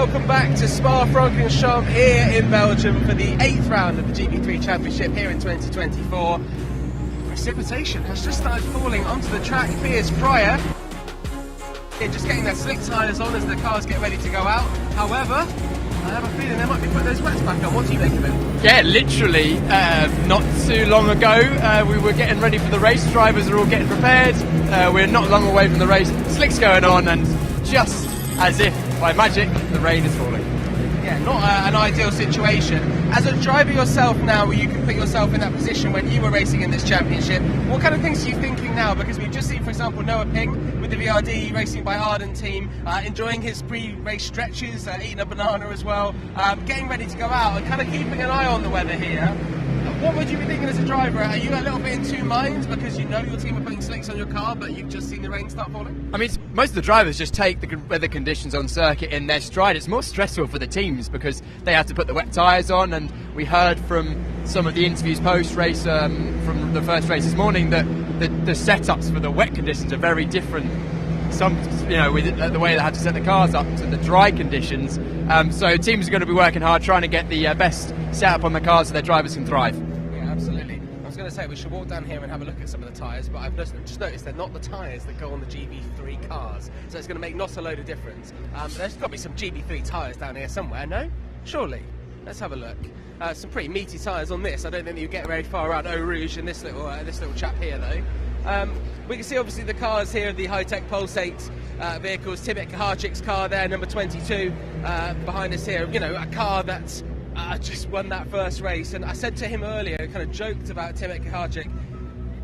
welcome back to Spa-Francorchamps here in Belgium for the 8th round of the GB3 Championship here in 2024. Precipitation has just started falling onto the track. Piers prior, just getting their slick tyres on as the cars get ready to go out. However, I have a feeling they might be putting those wets back on. What do you think of it? Yeah, literally, not too long ago, we were getting ready for the race. Drivers are all getting prepared. We're not long away from the race. Slick's going on, and just as if by magic, the rain is falling. Yeah, not an ideal situation. As a driver yourself now, where you can put yourself in that position when you were racing in this championship, what kind of things are you thinking now? Because we've just seen, for example, Noah Ping with the VRD racing by Arden team, enjoying his pre-race stretches, eating a banana as well, getting ready to go out and kind of keeping an eye on the weather here. What would you be thinking as a driver? Are you a little bit in two minds because you know your team are putting slicks on your car, but you've just seen the rain start falling? I mean, most of the drivers just take the weather conditions on circuit in their stride. It's more stressful for the teams because they have to put the wet tyres on, and we heard from some of the interviews post-race from the first race this morning that the setups for the wet conditions are very different. Some, with the way they had to set the cars up to the dry conditions. So teams are going to be working hard trying to get the best setup on the cars so their drivers can thrive. Yeah, absolutely. I was going to say we should walk down here and have a look at some of the tyres, but I've just noticed they're not the tyres that go on the GB3 cars, so it's going to make not a load of difference. There's got to be some GB3 tyres down here somewhere, no? Surely. Let's have a look. Some pretty meaty tyres on this. I don't think that you get very far around Eau Rouge in this little chap here, though. We can see obviously the cars here, the high-tech Pulsate vehicles. Timet Khuric's car there, number 22, behind us here. A car that's just won that first race. And I said to him earlier, kind of joked about Timet Khuric,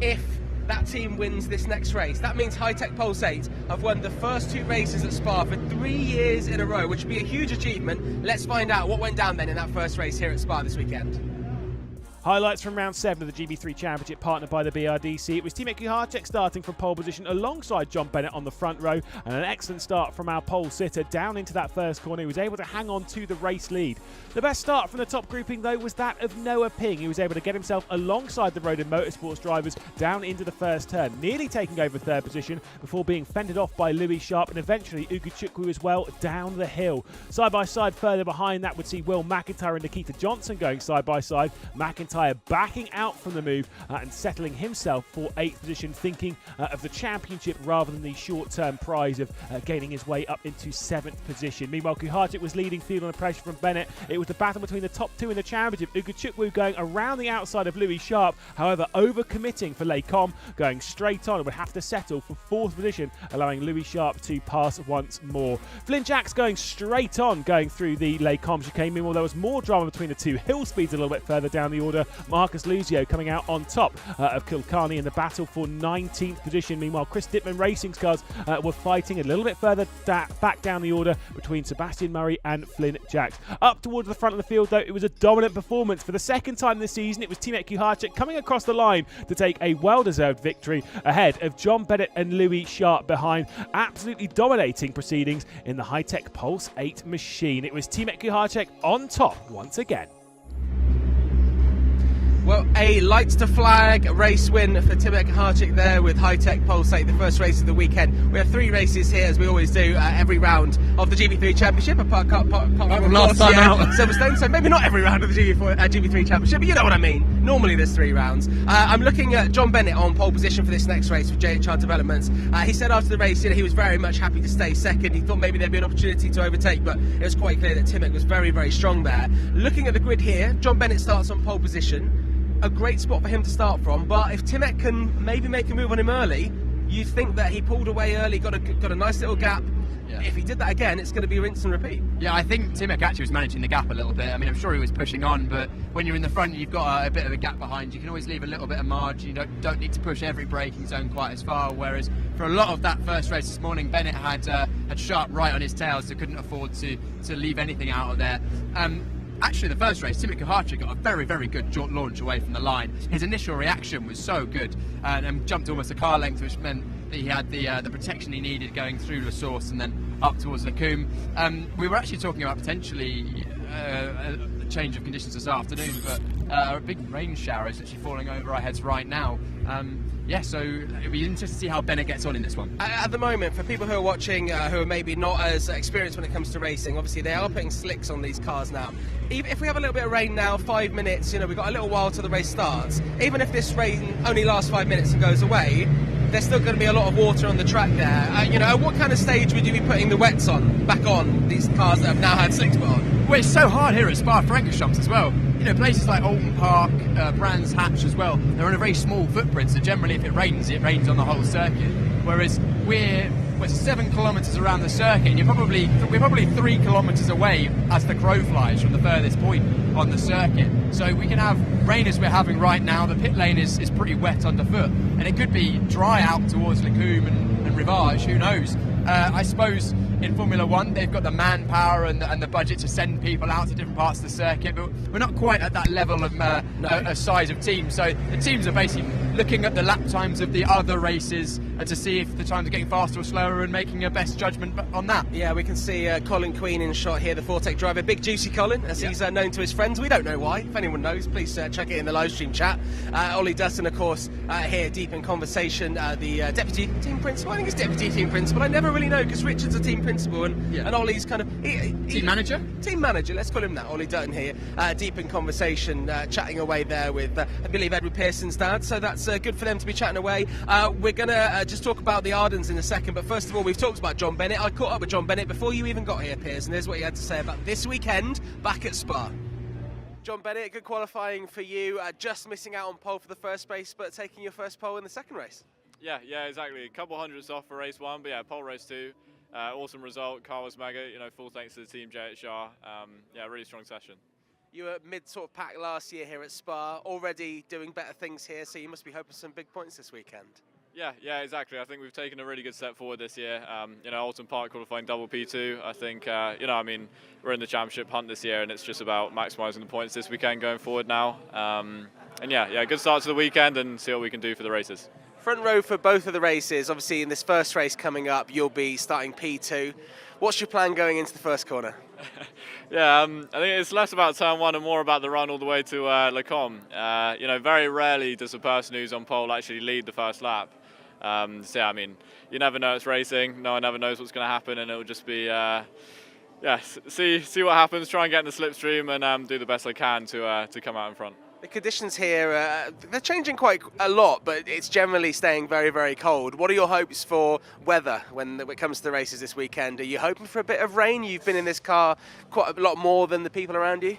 if that team wins this next race, that means high-tech Pulsate have won the first two races at Spa for 3 years in a row, which would be a huge achievement. Let's find out what went down then in that first race here at Spa this weekend. Highlights from round 7 of the GB3 Championship, partnered by the BRDC. It was Timet Khuric starting from pole position alongside Jon Bennett on the front row, and an excellent start from our pole sitter down into that first corner. He was able to hang on to the race lead. The best start from the top grouping, though, was that of Noah Ping. He was able to get himself alongside the Road and Motorsports drivers down into the first turn, nearly taking over third position before being fended off by Louis Sharp and eventually Khuric as well down the hill. Side by side further behind that would see Will McIntyre and Nikita Johnson going side by side. McIntyre backing out from the move and settling himself for 8th position, thinking of the championship rather than the short-term prize of gaining his way up into 7th position. Meanwhile, Khuric was leading field on the pressure from Bennett. It was the battle between the top two in the championship. Khuric going around the outside of Louis Sharp, however over-committing for Lecom, going straight on and would have to settle for 4th position, allowing Louis Sharp to pass once more. Flynn Jacks going straight on, going through the Lecom chicane. Meanwhile, there was more drama between the two hill speeds a little bit further down the order. Marcus Luzio coming out on top of Kilcarney in the battle for 19th position. Meanwhile, Chris Dittman Racing's cars were fighting a little bit further back down the order between Sebastian Murray and Flynn Jacks. Up towards the front of the field, though, it was a dominant performance. For the second time this season, it was Timet Khuric coming across the line to take a well-deserved victory ahead of Jon Bennett and Louis Sharp behind, absolutely dominating proceedings in the high-tech Pulse 8 machine. It was Timet Khuric on top once again. Well, a lights to flag race win for Timet Khuric there with high-tech Pulsate, the first race of the weekend. We have 3 races here, as we always do, every round of the GB3 Championship, apart from last time out. Silverstone, so maybe not every round of the GB3 Championship, but you know what I mean. Normally there's 3 rounds. I'm looking at Jon Bennett on pole position for this next race with JHR Developments. He said after the race he was very much happy to stay second. He thought maybe there'd be an opportunity to overtake, but it was quite clear that Timet was very, very strong there. Looking at the grid here, Jon Bennett starts on pole position. A great spot for him to start from, but if Timet can maybe make a move on him early, you think that he pulled away early, got a nice little gap. Yeah. If he did that again, it's going to be rinse and repeat. Yeah, I think Timet actually was managing the gap a little bit. I mean, I'm sure he was pushing on, but when you're in the front, you've got a bit of a gap behind. You can always leave a little bit of margin. You don't need to push every braking zone quite as far. Whereas for a lot of that first race this morning, Bennett had Sharp right on his tail, so couldn't afford to leave anything out of there. Actually, the first race, Timet Khuric got a very, very good launch away from the line. His initial reaction was so good, and jumped almost a car length, which meant that he had the protection he needed going through the source and then up towards the Coombe. We were actually talking about potentially a change of conditions this afternoon, but a big rain shower is actually falling over our heads right now. So it'll be interesting to see how Bennett gets on in this one. At the moment, for people who are watching, who are maybe not as experienced when it comes to racing, obviously they are putting slicks on these cars now. Even if we have a little bit of rain now, 5 minutes, we've got a little while till the race starts. Even if this rain only lasts 5 minutes and goes away, there's still going to be a lot of water on the track there. At what kind of stage would you be putting the wets back on these cars that have now had slicks put on? Well, it's so hard here at Spa-Francorchamps as well. Places like Alton Park, Brands Hatch as well, they're on a very small footprint, so generally if it rains on the whole circuit. Whereas we're 7 kilometres around the circuit, and we're probably 3 kilometres away as the crow flies from the furthest point on the circuit. So we can have rain as we're having right now. The pit lane is pretty wet underfoot, and it could be dry out towards Lecombe and Rivage, who knows. I suppose in Formula 1 they've got the manpower and the budget to send people out to different parts of the circuit, but we're not quite at that level of a size of team. So the teams are basically looking at the lap times of the other races and to see if the times are getting faster or slower and making a best judgment on that. Yeah, we can see Colin Queen in shot here, the Fortec driver. Big juicy Colin, as he's known to his friends. We don't know why. If anyone knows, please check it in the live stream chat. Ollie Dustin, of course, here deep in conversation. The deputy team principal. I think it's deputy team principal. I never really know because Richard's a team principal and Ollie's kind of team manager. Team manager. Let's call him that. Ollie Dutton here, deep in conversation, chatting away there with I believe Edward Pearson's dad. So that's good for them to be chatting away. We're gonna just talk about the Ardens in a second, but first of all, we've talked about Jon Bennett. I caught up with Jon Bennett before you even got here, Piers, and here's what he had to say about this weekend back at Spa. Jon Bennett, good qualifying for you, just missing out on pole for the first race, but taking your first pole in the second race. Yeah, exactly. A couple hundredths off for race 1, but yeah, pole race 2. Awesome result. Car was mega. Full thanks to the team, JHR. Really strong session. You were mid sort of pack last year here at Spa, already doing better things here, so you must be hoping for some big points this weekend. Yeah, exactly. I think we've taken a really good step forward this year. Alton Park qualifying double P2. I think, we're in the championship hunt this year, and it's just about maximising the points this weekend going forward now. Good start to the weekend, and see what we can do for the races. Front row for both of the races. Obviously, in this first race coming up, you'll be starting P2. What's your plan going into the first corner? I think it's less about turn 1 and more about the run all the way to Lecombe. Very rarely does a person who's on pole actually lead the first lap. You never know it's racing. No one ever knows what's going to happen, and it'll just be, see what happens. Try and get in the slipstream and do the best I can to come out in front. The conditions here, they're changing quite a lot, but it's generally staying very, very cold. What are your hopes for weather when it comes to the races this weekend? Are you hoping for a bit of rain? You've been in this car quite a lot more than the people around you.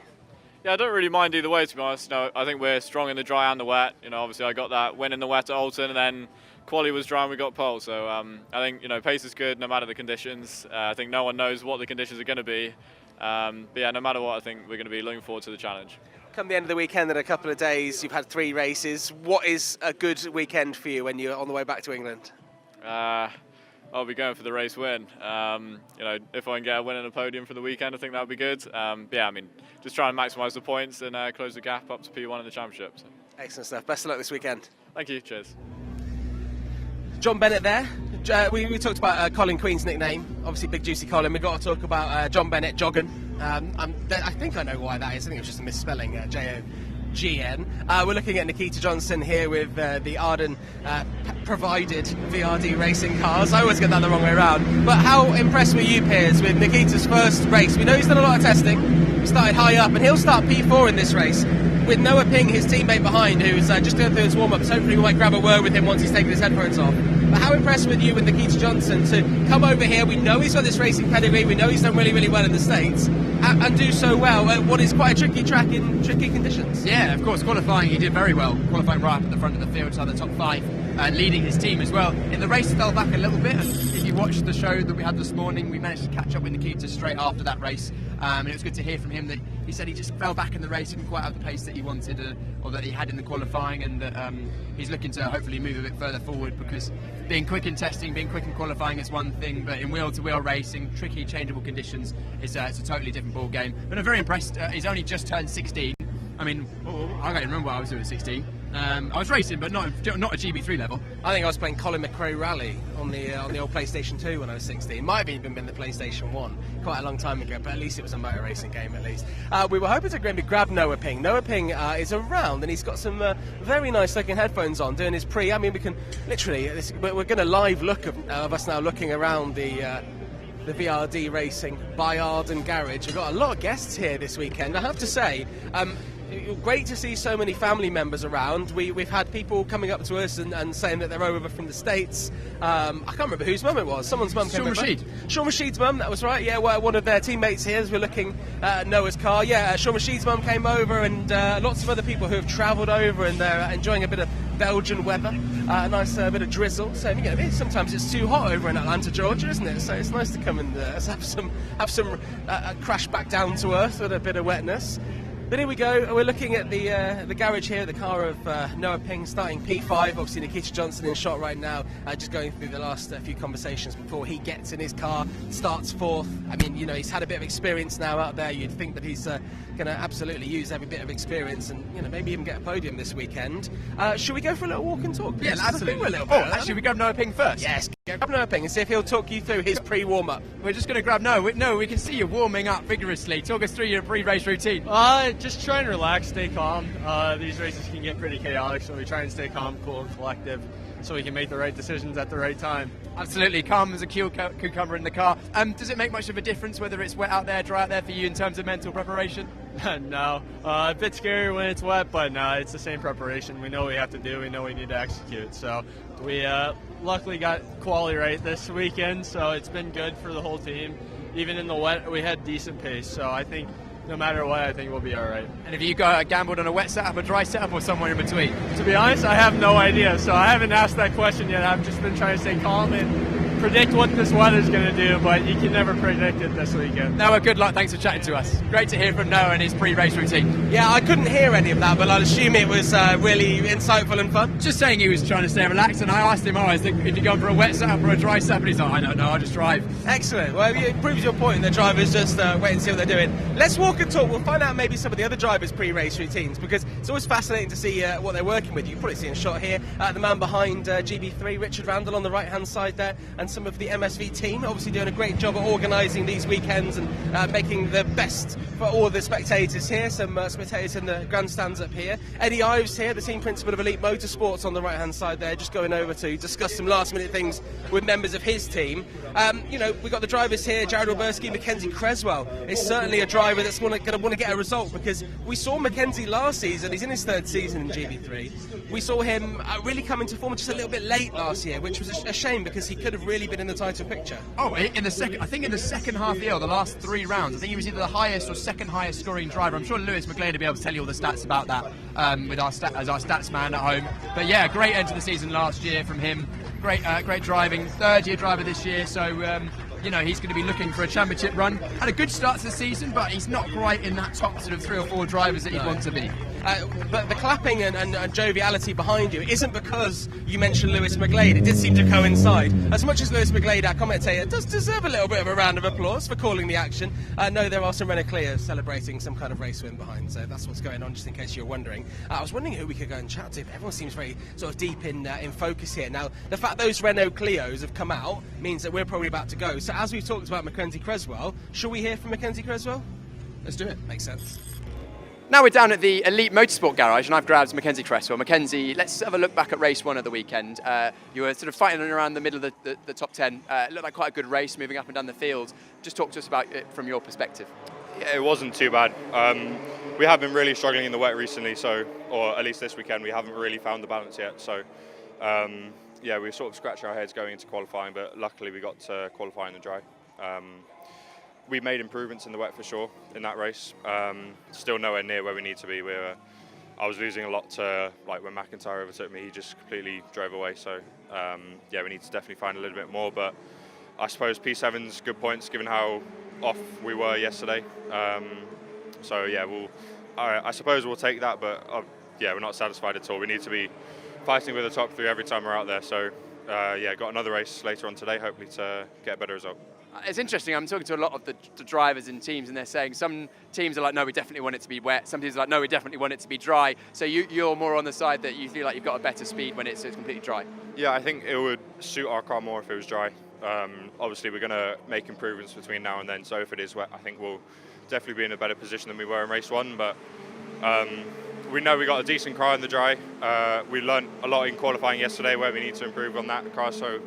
Yeah, I don't really mind either way, to be honest. I think we're strong in the dry and the wet. Obviously I got that win in the wet at Alton, and then quali was dry and we got pole. So I think pace is good no matter the conditions. I think no one knows what the conditions are going to be. No matter what, I think we're going to be looking forward to the challenge. Come the end of the weekend in a couple of days, you've had 3 races. What is a good weekend for you when you're on the way back to England? I'll be going for the race win. If I can get a win and a podium for the weekend, I think that would be good. Just try and maximise the points and close the gap up to P1 in the championship. So. Excellent stuff. Best of luck this weekend. Thank you. Cheers. Jon Bennett there. We talked about Colin Queen's nickname. Obviously, Big Juicy Colin. We've got to talk about Jon Bennett Joggin. I think I know why that is. I think it was just a misspelling, J-O-G-N. We're looking at Nikita Johnson here with the Arden provided VRD racing cars. I always get that the wrong way around. But how impressed were you, Piers, with Nikita's first race? We know he's done a lot of testing. He started high up, and he'll start P4 in this race with Noah Ping, his teammate behind, who's just going through his warm-ups. Hopefully we might grab a word with him once he's taken his headphones off. But how impressed with you with Nikita Johnson to come over here? We know he's got this racing pedigree. We know he's done really, really well in the States and do so well at what is quite a tricky track in tricky conditions. Yeah, of course, qualifying he did very well. Qualifying right up at the front of the field, so the top 5 and leading his team as well. In the race, he fell back a little bit, and if you watched the show that we had this morning, we managed to catch up with Nikita straight after that race, and it was good to hear from him that he said he just fell back in the race, didn't quite have the pace that he wanted or that he had in the qualifying, and that he's looking to hopefully move a bit further forward, because being quick in testing, being quick in qualifying is one thing, but in wheel-to-wheel racing, tricky, changeable conditions, it's a totally different ball game. But I'm very impressed. He's only just turned 16. I mean, I can't remember what I was doing at 16. I was racing, but not a GB3 level. I think I was playing Colin McRae Rally on the old PlayStation 2 when I was 16. Might have even been the PlayStation 1 quite a long time ago, but at least it was a motor racing game at least. We were hoping to maybe grab Noah Ping. Noah Ping is around and he's got some very nice looking headphones on doing his pre. I mean, we can literally, we're going to live look of us now looking around the VRD racing by Arden Garage. We've got a lot of guests here this weekend. I have to say, great to see so many family members around. We've had people coming up to us and saying that they're over from the States. I can't remember whose mum it was. Someone's mum came over. Sean Rashid's mum, that was right. Yeah, one of their teammates here as we're looking at Noah's car. Yeah, Sean Rashid's mum came over and lots of other people who have travelled over and they're enjoying a bit of Belgian weather, a nice bit of drizzle. So sometimes it's too hot over in Atlanta, Georgia, isn't it? So it's nice to come and have some crash back down to earth with a bit of wetness. But here we go, we're looking at the garage here, the car of Noah Ping starting P5, obviously Nikita Johnson in shot right now, just going through the last few conversations before he gets in his car, starts fourth. I mean, he's had a bit of experience now out there, you'd think that he's going to absolutely use every bit of experience and maybe even get a podium this weekend. Should we go for a little walk and talk? Yeah, absolutely. Actually, we grab Noah Ping first. Yes, grab Noah Ping and see if he'll talk you through his pre-warm-up. We're just going to grab Noah. No, we can see you warming up vigorously. Talk us through your pre-race routine. Just try and relax, stay calm. These races can get pretty chaotic, so we try and stay calm, cool, and collective, so we can make the right decisions at the right time. Absolutely, calm as a cucumber in the car. Does it make much of a difference whether it's wet out there, dry out there for you in terms of mental preparation? No, a bit scary when it's wet, but no, it's the same preparation. We know what we have to do, we know we need to execute. So we luckily got quali right this weekend, so it's been good for the whole team. Even in the wet, we had decent pace, so I think no matter what, I think we'll be all right. And have you gambled on a wet setup, a dry setup, or somewhere in between? To be honest, I have no idea, so I haven't asked that question yet. I've just been trying to stay calm and predict what this weather's going to do, but you can never predict it this weekend. Noah, good luck. Thanks for chatting to us. Great to hear from Noah and his pre-race routine. Yeah, I couldn't hear any of that, but I'll assume it was really insightful and fun. Just saying he was trying to stay relaxed, and I asked him, if you're going for a wet setup or a dry setup, and he's like, I don't know, I'll just drive. Excellent. Well, it proves your point. The drivers just wait and see what they're doing. Let's walk and talk. We'll find out maybe some of the other drivers' pre-race routines, because it's always fascinating to see what they're working with. You've probably seen a shot here. The man behind GB3, Richard Randall, on the right-hand side there, and some of the MSV team, obviously doing a great job at organising these weekends and making the best for all of the spectators here. Some spectators in the grandstands up here. Eddie Ives here, the team principal of Elite Motorsports, on the right-hand side there, just going over to discuss some last-minute things with members of his team. We've got the drivers here. Jared Alberski, Mackenzie Creswell is certainly a driver that's going to want to get a result, because we saw Mackenzie last season. He's in his third season in GB3. We saw him really come into form just a little bit late last year, which was a shame, because he could have really been in the title picture. I think in the second half of the year, the last 3 rounds, I think he was either the highest or second highest scoring driver. I'm sure Lewis McGlade will be able to tell you all the stats about that with our stats man at home. But yeah, great end to the season last year from him. Great driving, third year driver this year. So he's going to be looking for a championship run. Had a good start to the season, but he's not quite in that top sort of 3 or 4 drivers that he'd want to be. But the clapping and joviality behind you isn't because you mentioned Lewis McGlade. It did seem to coincide. As much as Lewis McGlade, our commentator, does deserve a little bit of a round of applause for calling the action. No, there are some Renault Clios celebrating some kind of race win behind, so that's what's going on, just in case you're wondering. I was wondering who we could go and chat to. Everyone seems very sort of deep in focus here. Now, the fact those Renault Clios have come out means that we're probably about to go. So as we've talked about Mackenzie Creswell, shall we hear from Mackenzie Creswell? Let's do it. Makes sense. Now we're down at the Elite Motorsport garage, and I've grabbed Mackenzie Creswell. Mackenzie, let's have a look back at race 1 at the weekend. You were sort of fighting around the middle of the top 10. It looked like quite a good race, moving up and down the field. Just talk to us about it from your perspective. Yeah, it wasn't too bad. We have been really struggling in the wet recently, or at least this weekend, we haven't really found the balance yet. So, we sort of scratched our heads going into qualifying, but luckily we got to qualify in the dry. We made improvements in the wet for sure in that race. Still nowhere near where we need to be. I was losing a lot to, when McIntyre overtook me, he just completely drove away. So we need to definitely find a little bit more. But I suppose P7's good points given how off we were yesterday. I suppose we'll take that. But we're not satisfied at all. We need to be fighting with the top 3 every time we're out there. So got another race later on today, hopefully to get a better result. It's interesting. I'm talking to a lot of the drivers and teams, and they're saying some teams are like, no, we definitely want it to be wet. Some teams are like, no, we definitely want it to be dry. So you're more on the side that you feel like you've got a better speed when it's completely dry. Yeah, I think it would suit our car more if it was dry. Obviously, we're going to make improvements between now and then. So if it is wet, I think we'll definitely be in a better position than we were in race 1. But we know we got a decent car in the dry. We learned a lot in qualifying yesterday where we need to improve on that car. So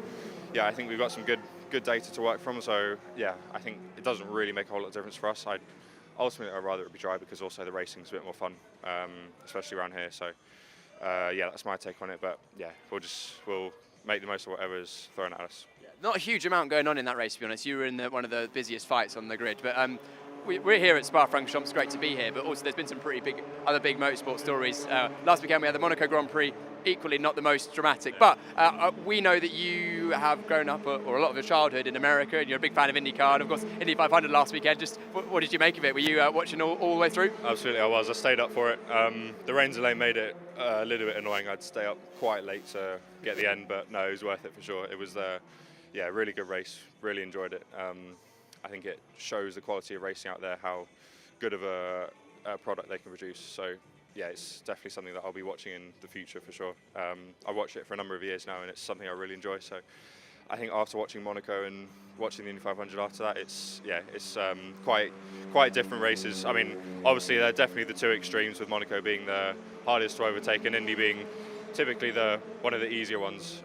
yeah, I think we've got some good data to work from. So yeah, I think it doesn't really make a whole lot of difference for us. Ultimately, I'd rather it be dry because also the racing's a bit more fun, especially around here. So yeah, that's my take on it. But yeah, we'll make the most of whatever's thrown at us. Yeah, not a huge amount going on in that race, to be honest. You were in one of the busiest fights on the grid, but we're here at Spa-Francorchamps. It's great to be here, but also there's been some pretty other big motorsport stories. Last weekend we had the Monaco Grand Prix, equally not the most dramatic, but we know that you have grown up, or a lot of your childhood in America, and you're a big fan of IndyCar, and of course Indy 500 last weekend. Just what did you make of it? Were you watching all the way through? Absolutely, I was. I stayed up for it. The rain delay made it a little bit annoying. I'd stay up quite late to get the end, but no, it was worth it for sure. It was yeah, really good race. Really enjoyed it. I think it shows the quality of racing out there, how good of a product they can produce. So yeah, it's definitely something that I'll be watching in the future for sure. I've watched it for a number of years now, and it's something I really enjoy. So I think after watching Monaco and watching the Indy 500 after that, it's quite different races. I mean, obviously they're definitely the two extremes, with Monaco being the hardest to overtake and Indy being typically one of the easier ones.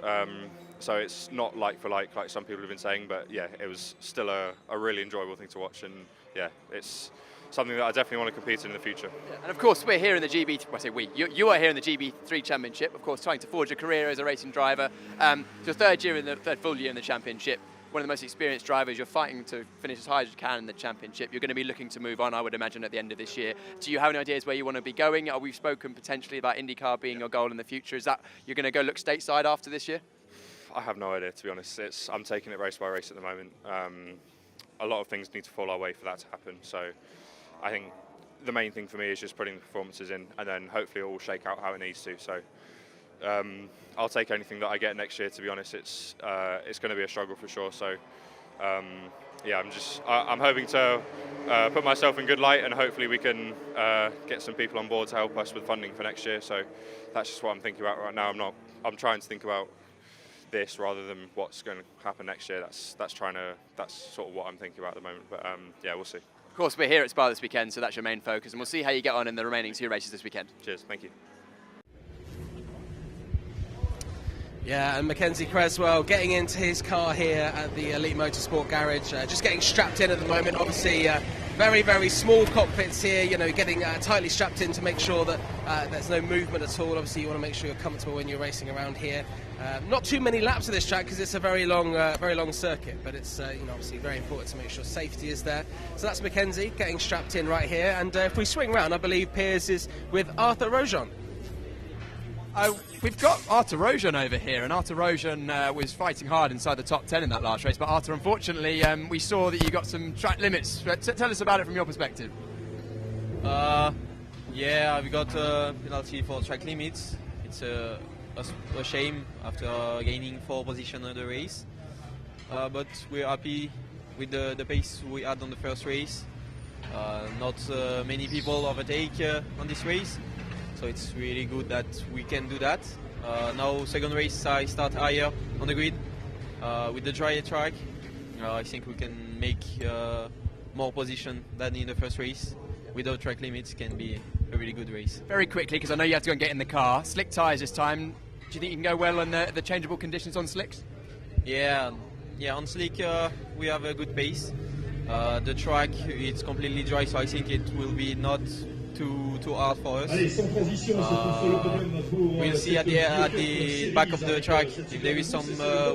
So it's not like for like some people have been saying, but yeah, it was still a really enjoyable thing to watch, and yeah, it's something that I definitely want to compete in the future. Yeah. And of course, we're here in the GB. Well, I say we. You are here in the GB3 Championship, of course, trying to forge a career as a racing driver. It's your third full year in the championship. One of the most experienced drivers. You're fighting to finish as high as you can in the championship. You're going to be looking to move on, I would imagine, at the end of this year. Do you have any ideas where you want to be going? We've spoken potentially about IndyCar being your goal in the future. Is that you're going to go look stateside after this year? I have no idea, to be honest. I'm taking it race by race at the moment. A lot of things need to fall our way for that to happen. So I think the main thing for me is just putting the performances in, and then hopefully it will shake out how it needs to. So I'll take anything that I get next year, to be honest. It's going to be a struggle for sure. So yeah, I'm hoping to put myself in good light, and hopefully we can get some people on board to help us with funding for next year. So that's just what I'm thinking about right now. I'm trying to think about this rather than what's going to happen next year. That's sort of what I'm thinking about at the moment. But yeah, we'll see. Of course, we're here at Spa this weekend, so that's your main focus, and we'll see how you get on in the remaining 2 races this weekend. Cheers, thank you. Yeah, and Mackenzie Creswell getting into his car here at the Elite Motorsport garage, just getting strapped in at the moment. Obviously, very, very small cockpits here, you know, getting tightly strapped in to make sure that there's no movement at all. Obviously, you want to make sure you're comfortable when you're racing around here. Not too many laps of this track because it's a very long circuit, but it's you know, obviously very important to make sure safety is there. So that's Mackenzie getting strapped in right here, and if we swing round, I believe Piers is with Arthur Roge. We've got Arthur Roge over here, and Arthur Roge was fighting hard inside the top 10 in that last race, but Arthur, unfortunately, we saw that you got some track limits. Tell us about it from your perspective. Yeah, we got a penalty for track limits. It's a shame after gaining 4 positions in the race, but we're happy with the pace we had on the first race. Not many people overtake on this race, so it's really good that we can do that. Now, second race, I start higher on the grid with the drier track. I think we can make more position than in the first race. Without track limits, can be a really good race. Very quickly, because I know you have to go and get in the car. Slick tyres this time. Do you think you can go well on the changeable conditions on slicks? Yeah, on slick we have a good pace. The track, it's completely dry, so I think it will be not too hard for us. We'll see at the back of the track if there is some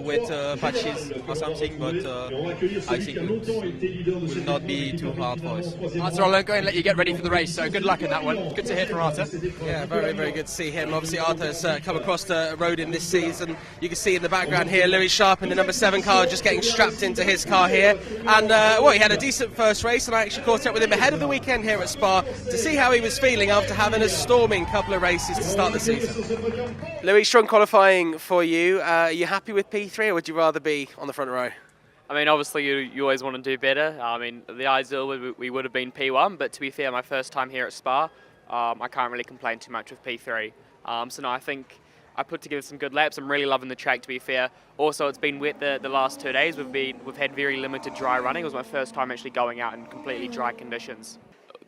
wet patches or something, but I think it will not be too hard for us. Arthur, I'll go and let you get ready for the race, so good luck in that one. Good to hear from Arthur. Yeah, very, very good to see him. Obviously, Arthur's come across the road in this season. You can see in the background here, Louis Sharp in the number 7 car just getting strapped into his car here. And, well, he had a decent first race, and I actually caught up with him ahead of the weekend here at Spa to see how he was feeling after having a storming couple of races to start the season. Louis, strong qualifying for you. Are you happy with P3, or would you rather be on the front row? I mean, obviously you always want to do better. I mean, the ideal we would have been P1, but to be fair, my first time here at Spa, I can't really complain too much with P3. So no, I think I put together some good laps. I'm really loving the track, to be fair. Also, it's been wet the last 2 days. We've had very limited dry running. It was my first time actually going out in completely dry conditions.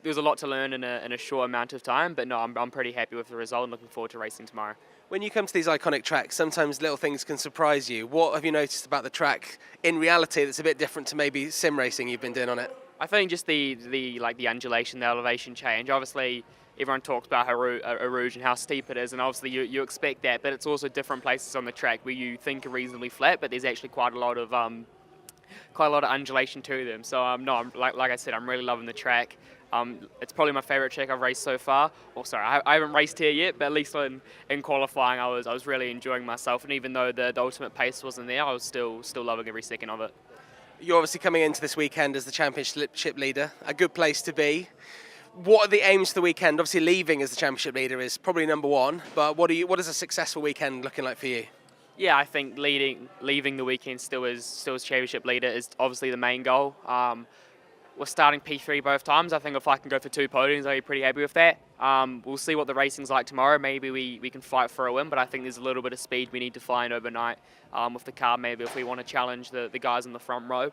There was a lot to learn in a short amount of time, but no, I'm pretty happy with the result and looking forward to racing tomorrow. When you come to these iconic tracks, sometimes little things can surprise you. What have you noticed about the track in reality that's a bit different to maybe sim racing you've been doing on it? I think just the undulation, the elevation change. Obviously, everyone talks about Roge and how steep it is, and obviously you expect that, but it's also different places on the track where you think are reasonably flat, but there's actually quite a lot of undulation to them. So no, like I said, I'm really loving the track. It's probably my favourite track I've raced so far. Well, sorry, I haven't raced here yet, but at least in qualifying, I was really enjoying myself. And even though the ultimate pace wasn't there, I was still loving every second of it. You're obviously coming into this weekend as the championship leader, a good place to be. What are the aims for the weekend? Obviously, leaving as the championship leader is probably number one. But what is a successful weekend looking like for you? Yeah, I think leaving the weekend still as championship leader is obviously the main goal. We're starting P3 both times. I think if I can go for 2 podiums, I'll be pretty happy with that. We'll see what the racing's like tomorrow. Maybe we can fight for a win, but I think there's a little bit of speed we need to find overnight with the car, maybe if we want to challenge the guys in the front row.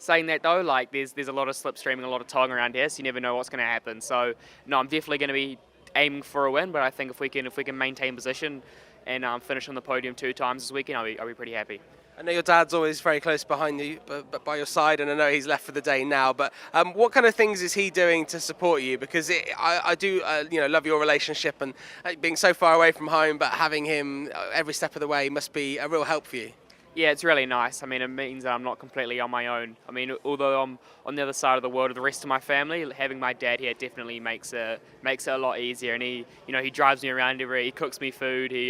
Saying that though, like there's a lot of slipstreaming, a lot of towing around here, so you never know what's going to happen. So no, I'm definitely going to be aiming for a win, but I think if we can maintain position and finish on the podium 2 times this weekend, I'll be pretty happy. I know your dad's always very close behind you, but by your side, and I know he's left for the day now. But what kind of things is he doing to support you? Because I do, love your relationship, and being so far away from home, but having him every step of the way must be a real help for you. Yeah, it's really nice. I mean, it means I'm not completely on my own. I mean, although I'm on the other side of the world of the rest of my family, having my dad here definitely makes it a lot easier. And he drives me around everywhere. He cooks me food. He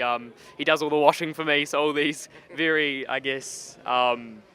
does all the washing for me. So all these very, I guess,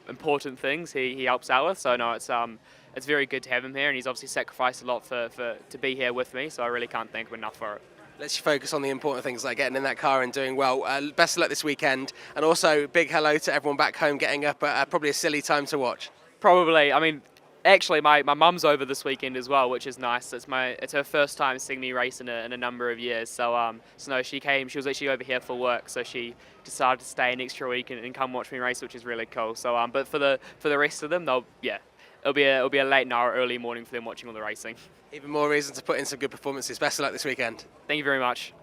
important things he helps out with. So no, it's very good to have him here, and he's obviously sacrificed a lot to be here with me. So I really can't thank him enough for it. Let's focus on the important things like getting in that car and doing well. Best of luck this weekend, and also big hello to everyone back home getting up at probably a silly time to watch. Probably. I mean, actually, my mum's over this weekend as well, which is nice. It's her first time seeing me race in a number of years. So no, she came. She was actually over here for work, so she decided to stay an extra week and come watch me race, which is really cool. So but for the rest of them, it'll be a late night or early morning for them watching all the racing. Even more reason to put in some good performances. Best of luck this weekend. Thank you very much.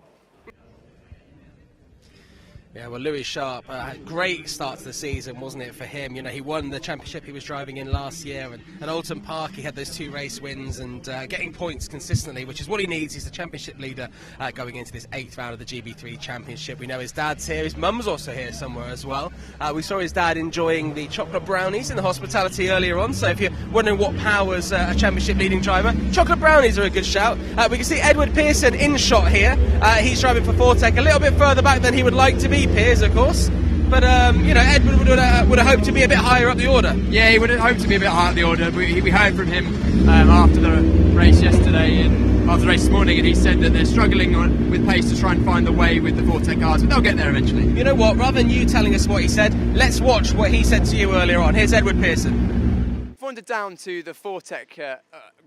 Yeah, well, Louis Sharp, great start to the season, wasn't it, for him? You know, he won the championship he was driving in last year, and at Oulton Park he had those 2 race wins and getting points consistently, which is what he needs. He's the championship leader going into this 8th round of the GB3 Championship. We know his dad's here, his mum's also here somewhere as well. We saw his dad enjoying the chocolate brownies in the hospitality earlier on, so if you're wondering what powers a championship leading driver, chocolate brownies are a good shout. We can see Edward Pearson in shot here. He's driving for Fortec a little bit further back than he would like to be, Piers, of course, but Edward would have hoped to be a bit higher up the order. Yeah, he would have hoped to be a bit higher up the order. We heard from him after the race yesterday and after the race this morning, and he said that they're struggling with pace to try and find the way with the Fortec cars, but they'll get there eventually. You know what, rather than you telling us what he said, let's watch what he said to you earlier on. Here's Edward Pearson. I've wandered down to the Fortec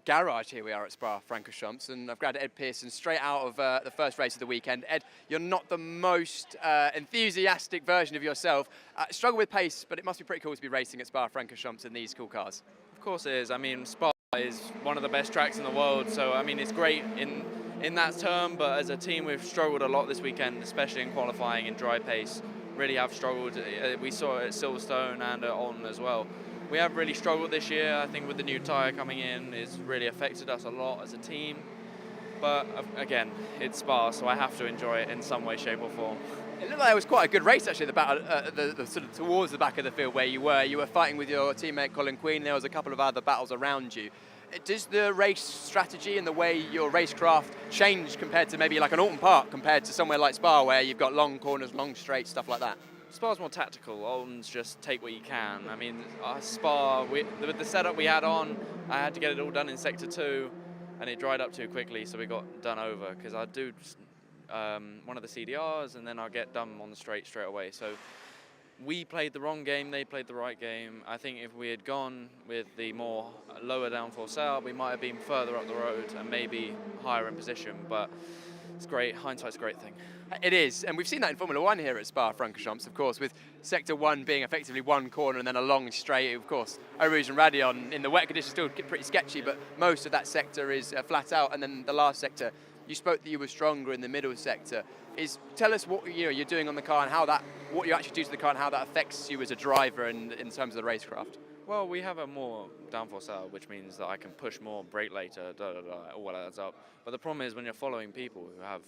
garage. Here we are at Spa-Francorchamps, and I've grabbed Ed Pearson straight out of the first race of the weekend. Ed, you're not the most enthusiastic version of yourself. Struggle with pace, but it must be pretty cool to be racing at Spa-Francorchamps in these cool cars. Of course it is. I mean, Spa is one of the best tracks in the world, so I mean it's great in that term, but as a team we've struggled a lot this weekend, especially in qualifying in dry pace. Really have struggled. We saw it at Silverstone and at Oulton as well. We have really struggled this year. I think with the new tyre coming in, it's really affected us a lot as a team. But again, it's Spa, so I have to enjoy it in some way, shape or form. It looked like it was quite a good race actually, the battle, the sort of towards the back of the field where you were fighting with your teammate Colin Queen. There was a couple of other battles around you. Does the race strategy and the way your racecraft change compared to maybe like an Oulton Park compared to somewhere like Spa where you've got long corners, long straights, stuff like that? Spa's more tactical. Oulton's just take what you can. I mean, Spa, with the setup we had on, I had to get it all done in Sector 2, and it dried up too quickly, so we got done over, because I'd do one of the CDRs, and then I'll get done on the straight away. So we played the wrong game, they played the right game. I think if we had gone with the more lower downforce setup, we might have been further up the road and maybe higher in position, but it's great. Hindsight's a great thing. It is, and we've seen that in Formula 1 here at Spa-Francorchamps, of course, with Sector 1 being effectively one corner and then a long straight. Of course, Roge and Radion in the wet conditions still pretty sketchy, but most of that sector is flat out, and then the last sector, you spoke that you were stronger in the middle sector. Tell us what you're doing on the car and what you actually do to the car and how that affects you as a driver and in terms of the racecraft. Well, we have a more downforce setup, which means that I can push more, brake later, all that adds up. But the problem is when you're following people who have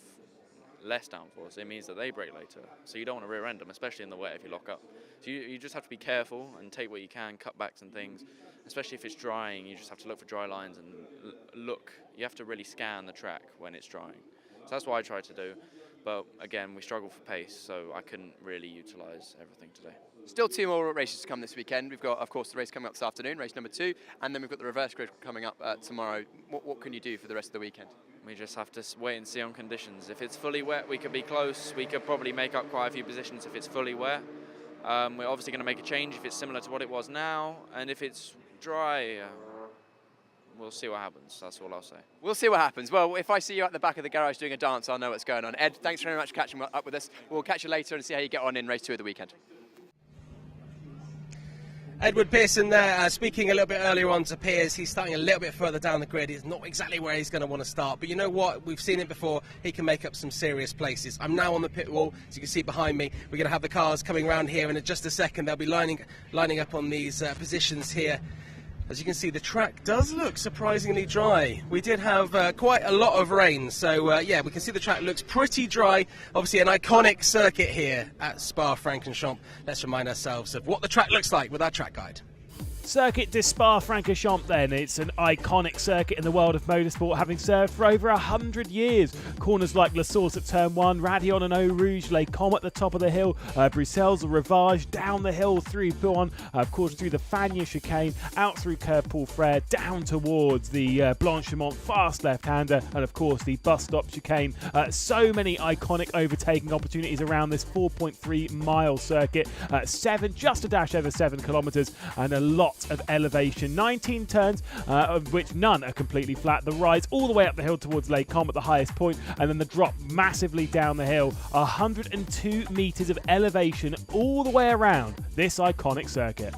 less downforce, it means that they brake later. So you don't want to rear end them, especially in the wet if you lock up. So you just have to be careful and take what you can, cutbacks and things. Especially if it's drying, you just have to look for dry lines and look. You have to really scan the track when it's drying. So that's what I try to do. But again, we struggle for pace, so I couldn't really utilise everything today. Still 2 more races to come this weekend. We've got, of course, the race coming up this afternoon, race number 2, and then we've got the reverse grid coming up tomorrow. What can you do for the rest of the weekend? We just have to wait and see on conditions. If it's fully wet, we could be close. We could probably make up quite a few positions if it's fully wet. We're obviously going to make a change if it's similar to what it was now, and if it's dry, we'll see what happens. That's all I'll say. We'll see what happens. Well, if I see you at the back of the garage doing a dance, I'll know what's going on. Ed, thanks very much for catching up with us. We'll catch you later and see how you get on in race 2 of the weekend. Edward Pearson there, speaking a little bit earlier on to Piers. He's starting a little bit further down the grid. He's not exactly where he's going to want to start, but you know what? We've seen it before. He can make up some serious places. I'm now on the pit wall, as you can see behind me. We're going to have the cars coming around here, and in just a second they'll be lining up on these positions here. As you can see, the track does look surprisingly dry. We did have quite a lot of rain, so yeah, we can see the track looks pretty dry. Obviously an iconic circuit here at Spa-Francorchamps. Let's remind ourselves of what the track looks like with our track guide. Circuit de Spa-Francorchamps then. It's an iconic circuit in the world of motorsport, having served for over 100 years. Corners like La Source at turn 1, Radion and Eau Rouge, Les Combes at the top of the hill, Bruxelles, Ravage, down the hill through Podium, of course through the Fagnes chicane, out through Curve Paul Frere, down towards the Blanchimont fast left-hander, and of course the bus stop chicane. So many iconic overtaking opportunities around this 4.3 mile circuit, just a dash over 7 kilometres, and a lot of elevation. 19 turns, of which none are completely flat. The rise all the way up the hill towards Les Combes at the highest point, and then the drop massively down the hill. 102 metres of elevation all the way around this iconic circuit.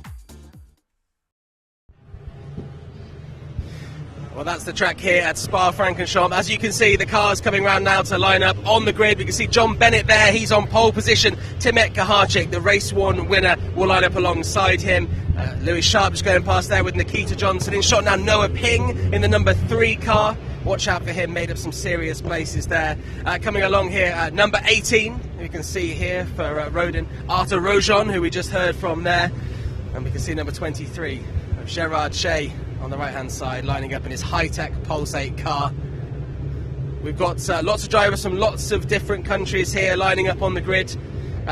Well, that's the track here at Spa-Francorchamps. As you can see, the cars coming around now to line up on the grid. We can see John Bennett there. He's on pole position. Khuric, the race-worn winner, will line up alongside him. Louis Sharp's going past there with Nikita Johnson. In shot now, Noah Ping in the number 3 car. Watch out for him, made up some serious places there. Coming along here, number 18, you can see here for Rodin, Arthur Rojon, who we just heard from there. And we can see number 23, Gerard Shea, on the right-hand side, lining up in his high-tech Pulse 8 car. We've got lots of drivers from lots of different countries here lining up on the grid.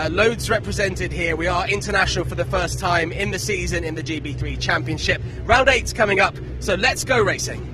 Loads represented here. We are international for the first time in the season in the GB3 Championship. Round 8's coming up, so let's go racing.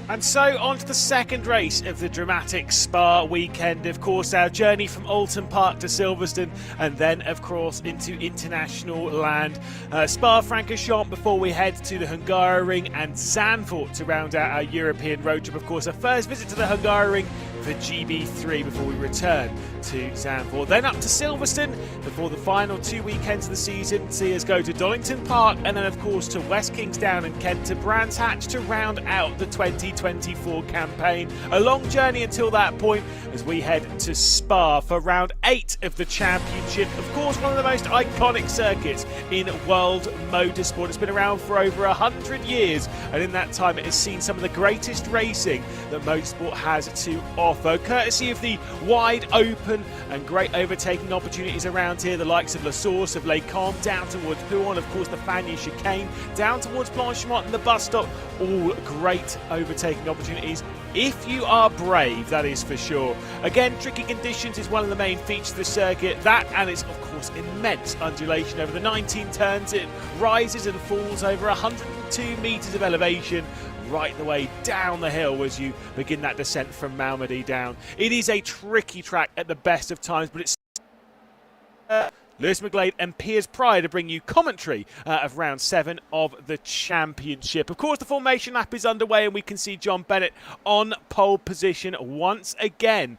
And so on to the second race of the dramatic Spa weekend. Of course, our journey from Alton Park to Silverstone, and then of course into international land. Spa-Francorchamps before we head to the Hungaroring, and Zandvoort to round out our European road trip. Of course, our first visit to the Hungaroring for GB3 before we return to Zandvoort. Then up to Silverstone before the final 2 weekends of the season. See us go to Dollington Park, and then of course to West Kingsdown and Kent to Brands Hatch to round out the 2020 2024 campaign. A long journey until that point as we head to Spa for round 8 of the championship. Of course, one of the most iconic circuits in world motorsport. It's been around for over 100 years, and in that time it has seen some of the greatest racing that motorsport has to offer, courtesy of the wide open and great overtaking opportunities around here, the likes of La Source, of Les Combes, down towards Pouhon, of course the Fagny chicane, down towards Blanchemont and the bus stop. All great overtaking opportunities if you are brave, that is for sure. Again, tricky conditions is one of the main features of the circuit. That, and it's of course immense undulation over the 19 turns. It rises and falls over 102 metres of elevation right the way down the hill as you begin that descent from Malmedy down. It is a tricky track at the best of times, but it's Lewis McGlade and Piers prior to bring you commentary of round 7 of the championship. Of course, the formation lap is underway and we can see Jon Bennett on pole position once again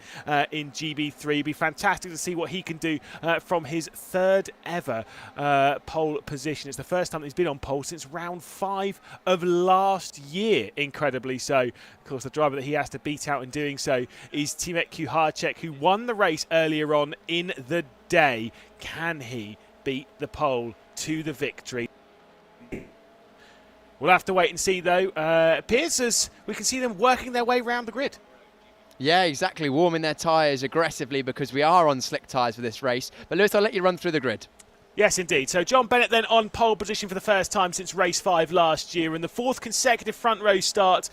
in GB3. It'd be fantastic to see what he can do from his 3rd ever pole position. It's the first time he's been on pole since round 5 of last year, incredibly so. Of course, the driver that he has to beat out in doing so is Timek Khuric, who won the race earlier on in the day. Can he beat the pole to the victory? We'll have to wait and see, though. Piers, as we can see them working their way around the grid. Yeah, exactly, warming their tyres aggressively because we are on slick tyres for this race. But Lewis, I'll let you run through the grid. Yes, indeed. So Jon Bennett then on pole position for the first time since race 5 last year, and the 4th consecutive front row start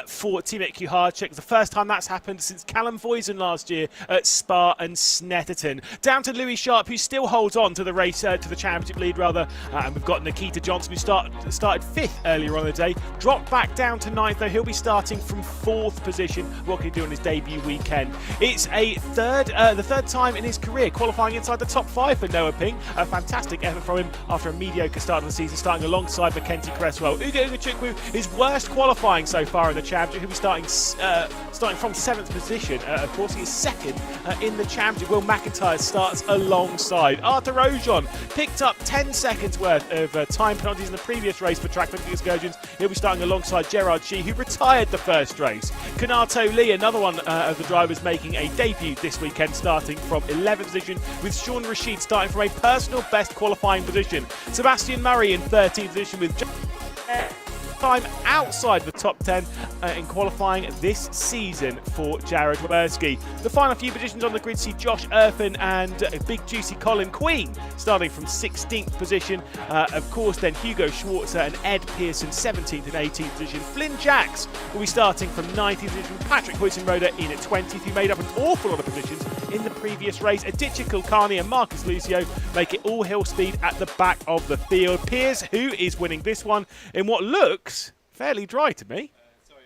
for Timek Khuric. The first time that's happened since Callum Voisin last year at Spa and Snetterton. Down to Louis Sharp, who still holds on to the race, to the championship lead rather, and we've got Nikita Johnson, who started 5th earlier on the day, dropped back down to 9th, though he'll be starting from 4th position. What can he do on his debut weekend? It's the third time in his career qualifying inside the top 5 for Noah Ping. A fantastic effort from him after a mediocre start of the season, starting alongside Mackenzie Creswell. Ugo Chukwu, his worst qualifying so far in the championship. He'll be starting from 7th position. Of course, he is 2nd in the championship. Will McIntyre starts alongside. Arthur Roge picked up 10 seconds worth of time penalties in the previous race for track excursions. He'll be starting alongside Gerard Shee, who retired the first race. Kanato Lee, another one of the drivers making a debut this weekend, starting from 11th position, with Sean Rashid starting from a personal best qualifying position. Sebastian Murray in 13th position with time outside the top 10 in qualifying this season for Jared Weberski. The final few positions on the grid see Josh Erfin and big juicy Colin Queen starting from 16th position. Of course, then Hugo Schwarzer and Ed Pearson 17th and 18th position. Flynn Jacks will be starting from 19th position. Patrick Huysenroder in at 20th, who made up an awful lot of positions in the previous race. Aditya Kulkarni and Marcus Lucio make it all hill speed at the back of the field. Piers, who is winning this one in what looks fairly dry to me.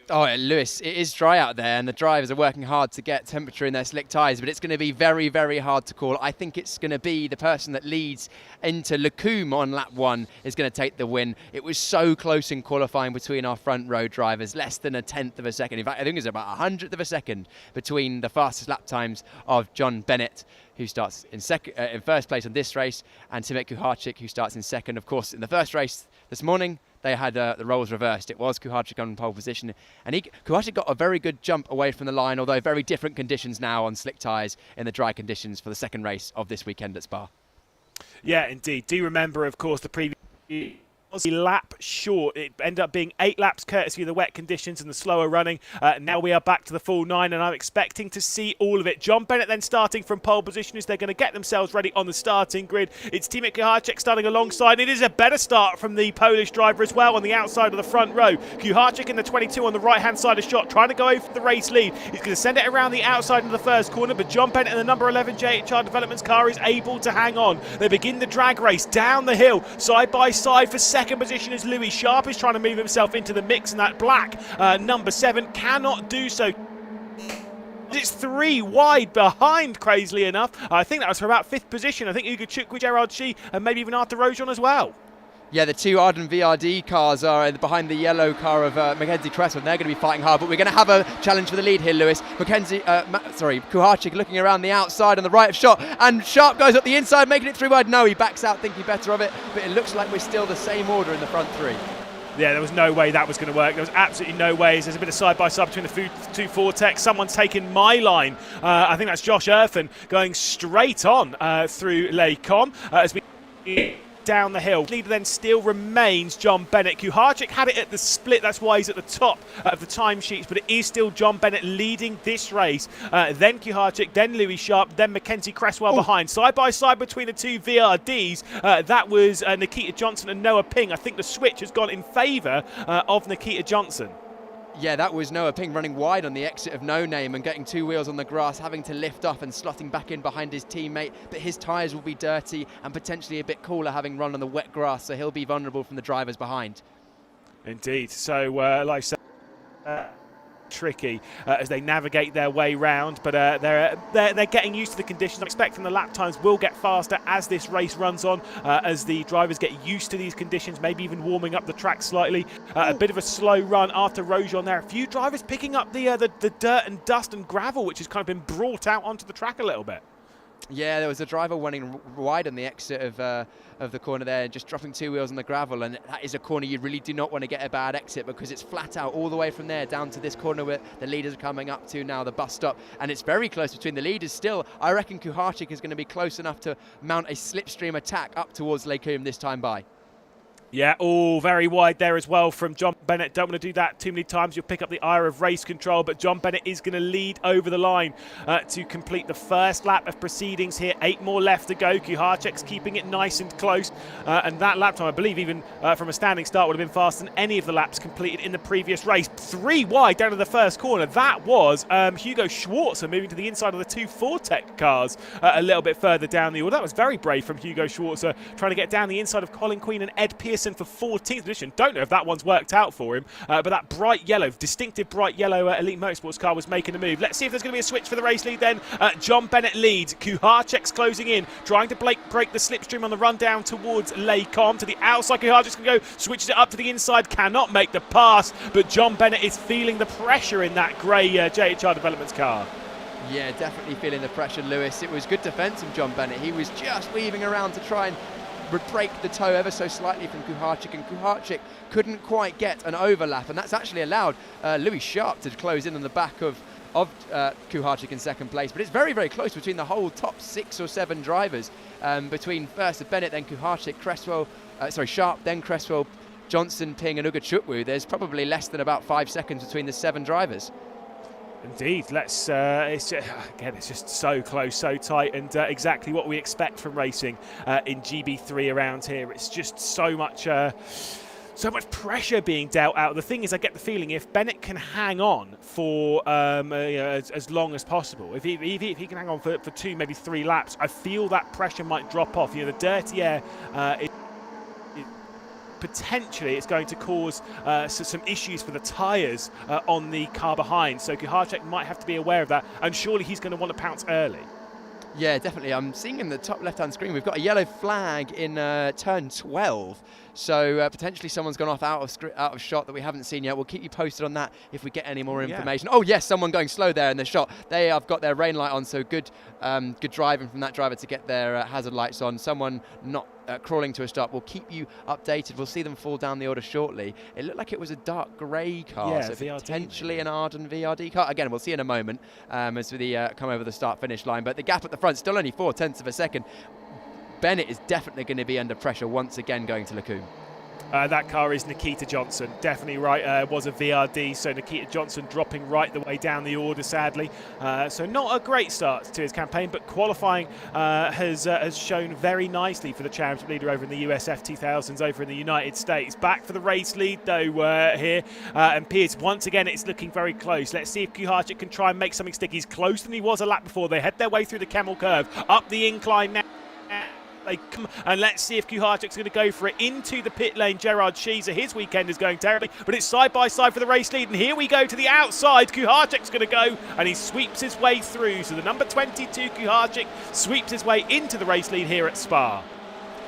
Oh, Lewis, it is dry out there, and the drivers are working hard to get temperature in their slick tyres, but it's going to be very, very hard to call. I think it's going to be the person that leads into Lecombe on lap 1 is going to take the win. It was so close in qualifying between our front row drivers, less than a 10th of a second. In fact, I think it's about 100th of a second between the fastest lap times of Jon Bennett, who starts in first place on this race, and Timek Khuric, who starts in 2nd. Of course, in the first race this morning, they had the roles reversed. It was Khuric on pole position, and Khuric got a very good jump away from the line, although very different conditions now on slick tyres in the dry conditions for the 2nd race of this weekend at Spa. Yeah, indeed. Do remember, of course, the previous lap short. It ended up being 8 laps courtesy of the wet conditions and the slower running. Now we are back to the full 9, and I'm expecting to see all of it. Jon Bennett then starting from pole position as they're going to get themselves ready on the starting grid. It's Timek Khuric starting alongside. It is a better start from the Polish driver as well on the outside of the front row. Khuric in the 22 on the right-hand side of shot, trying to go over the race lead. He's going to send it around the outside of the first corner, but Jon Bennett in the number 11 JHR Developments car is able to hang on. They begin the drag race down the hill, side by side for 2nd position as Louis Sharp is trying to move himself into the mix, and that black number 7 cannot do so. It's 3 wide behind, crazily enough. I think that was for about 5th position. I think Ugo Chukwu, Gerard Shee, and maybe even Arthur Roge as well. Yeah, the 2 Arden VRD cars are behind the yellow car of Mackenzie Creswell, and they're going to be fighting hard, but we're going to have a challenge for the lead here, Lewis. Khuric looking around the outside on the right of shot, and Sharp goes up the inside, making it 3 wide. No, he backs out, thinking better of it, but it looks like we're still the same order in the front 3. Yeah, there was no way that was going to work. There was absolutely no ways. There's a bit of side-by-side between the two Vortex. Someone's taken my line. I think that's Josh Erfan going straight on through Les Combes as we down the hill. Leader then still remains Jon Bennett. Khuric had it at the split, that's why he's at the top of the timesheets, but it is still Jon Bennett leading this race. Then Khuric, then Louis Sharp, then Mackenzie Creswell behind. Side by side between the two VRDs, that was Nikita Johnson and Noah Ping. I think the switch has gone in favour of Nikita Johnson. Yeah, that was Noah Ping running wide on the exit of No Name and getting 2 wheels on the grass, having to lift off and slotting back in behind his teammate. But his tyres will be dirty and potentially a bit cooler having run on the wet grass, so he'll be vulnerable from the drivers behind. Indeed. So, like I said, tricky as they navigate their way round, but they're getting used to the conditions. I'm expecting the lap times will get faster as this race runs on, as the drivers get used to these conditions, maybe even warming up the track slightly. A bit of a slow run after Roge on there. A few drivers picking up the dirt and dust and gravel, which has kind of been brought out onto the track a little bit. Yeah, there was a driver running wide on the exit of the corner there, just dropping 2 wheels on the gravel, and that is a corner you really do not want to get a bad exit, because it's flat out all the way from there down to this corner where the leaders are coming up to now, the bus stop, and it's very close between the leaders still. I reckon Khuric is going to be close enough to mount a slipstream attack up towards Les Combes this time by. Yeah, all very wide there as well from Jon Bennett. Don't want to do that too many times. You'll pick up the ire of race control, but Jon Bennett is going to lead over the line to complete the first lap of proceedings here. 8 more left to go. Khuric's keeping it nice and close. And that lap time, I believe, even from a standing start, would have been faster than any of the laps completed in the previous race. 3 wide down to the first corner. That was Hugo Schwarzer moving to the inside of the 2 Vortex cars a little bit further down the order. That was very brave from Hugo Schwarzer, trying to get down the inside of Colin Queen and Ed Pearson for 14th position. Don't know if that one's worked out for him, but that bright yellow, distinctive bright yellow Elite Motorsports car was making a move. Let's see if there's going to be a switch for the race lead then. Jon Bennett leads. Khuric's closing in, trying to break the slipstream on the run down towards Les Combes. To the outside, Khuric's going to go, switches it up to the inside, cannot make the pass, but Jon Bennett is feeling the pressure in that grey JHR Developments car. Yeah, definitely feeling the pressure, Lewis. It was good defence from Jon Bennett. He was just weaving around to try and break the toe ever so slightly from Khuric, and Khuric couldn't quite get an overlap, and that's actually allowed Louis Sharp to close in on the back of Khuric in second place. But it's very, very close between the whole top 6 or 7 drivers, between first Bennett, then Khuric, Creswell, Sharp, then Creswell, Johnson, Ping and Uga Chukwu. There's probably less than about 5 seconds between the 7 drivers. Indeed, it's just so close, so tight, and exactly what we expect from racing in GB3 around here. It's just so much pressure being dealt out. The thing is, I get the feeling if Bennett can hang on for as long as possible, if he can hang on for 2, maybe 3 laps, I feel that pressure might drop off. The dirty air. Potentially it's going to cause some issues for the tyres on the car behind, so Khuric might have to be aware of that, and surely he's going to want to pounce early. Yeah, definitely. I'm seeing in the top left-hand screen we've got a yellow flag in turn 12, so potentially someone's gone off out of shot that we haven't seen yet. We'll keep you posted on that if we get any more information. Oh yes, someone going slow there in the shot. They have got their rain light on, so good driving from that driver to get their hazard lights on. Someone not crawling to a stop. We'll keep you updated. We'll see them fall down the order shortly. It looked like it was a dark grey car, so potentially an Arden VRD car. Again, we'll see in a moment as we come over the start-finish line. But the gap at the front, still only 0.4 of a second. Bennett is definitely going to be under pressure once again going to Les Combes. That car is Nikita Johnson, definitely right, was a VRD, so Nikita Johnson dropping right the way down the order, sadly. So not a great start to his campaign, but qualifying has shown very nicely for the championship leader over in the USF 2000s over in the United States. Back for the race lead though here, and Piers, once again it's looking very close. Let's see if Khuric can try and make something stick. He's closer than he was a lap before. They head their way through the camel curve, up the incline now. And let's see if Khuric's going to go for it into the pit lane. Gerard Scheeser, his weekend is going terribly, but it's side by side for the race lead, and here we go to the outside. Khuric's going to go, and he sweeps his way through. So the number 22 Khuric sweeps his way into the race lead here at Spa.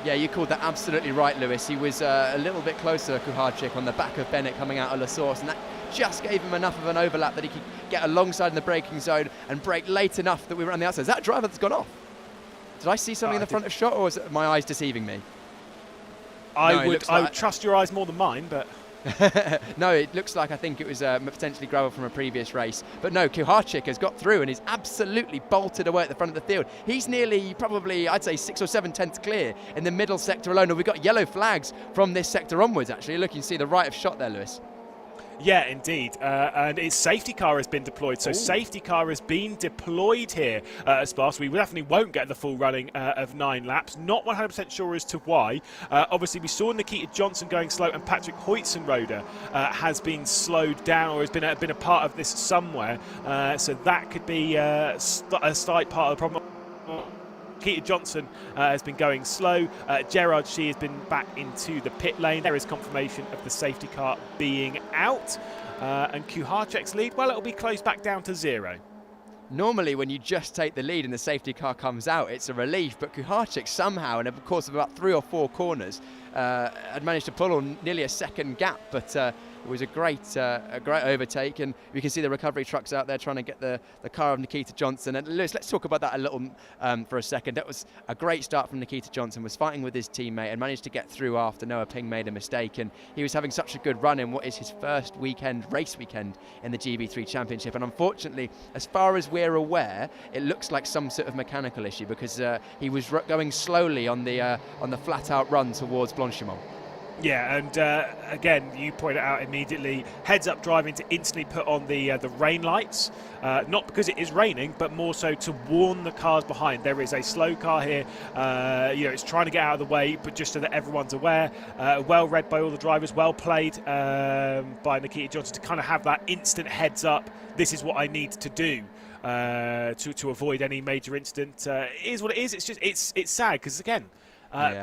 Yeah, you called that absolutely right, Lewis. He was a little bit closer, Khuric, on the back of Bennett coming out of La Source, and that just gave him enough of an overlap that he could get alongside in the braking zone and brake late enough that we were on the outside. Is that driver that's gone off? Did I see something in the front of shot, or is it my eyes deceiving me? I would trust your eyes more than mine, but No, it looks like I think it was potentially gravel from a previous race. But no, Khuric has got through and is absolutely bolted away at the front of the field. He's nearly, probably, I'd say 6 or 7 tenths clear in the middle sector alone. And we've got yellow flags from this sector onwards, actually. Look, you can see the right of shot there, Lewis. Yeah, indeed. And its safety car has been deployed. So safety car has been deployed here at Spa. So we definitely won't get the full running of 9 laps. Not 100% sure as to why. Obviously, we saw Nikita Johnson going slow, and Patrick Huitzenroder has been slowed down, or has been a part of this somewhere. So that could be a slight part of the problem. Nikita Johnson has been going slow. Gerard Shee has been back into the pit lane. There is confirmation of the safety car being out. And Khuric's lead, well, it'll be closed back down to 0. Normally, when you just take the lead and the safety car comes out, it's a relief. But Khuric somehow, in the course of about 3 or 4 corners, had managed to pull on nearly a second gap. But it was a great overtake, and we can see the recovery trucks out there trying to get the car of Nikita Johnson. And Lewis, let's talk about that a little for a second. That was a great start from Nikita Johnson. Was fighting with his teammate and managed to get through after Noah Ping made a mistake. And he was having such a good run in what is his first race weekend in the GB3 Championship. And unfortunately, as far as we're aware, it looks like some sort of mechanical issue, because he was going slowly on the flat-out run towards Blanchimont. Yeah, and again, you pointed out immediately, heads-up driving to instantly put on the rain lights, not because it is raining, but more so to warn the cars behind. There is a slow car here, it's trying to get out of the way, but just so that everyone's aware. Well read by all the drivers, well played by Nikita Johnson to kind of have that instant heads-up. This is what I need to do. To avoid any major incident. It is what it is. It's just it's sad, because again,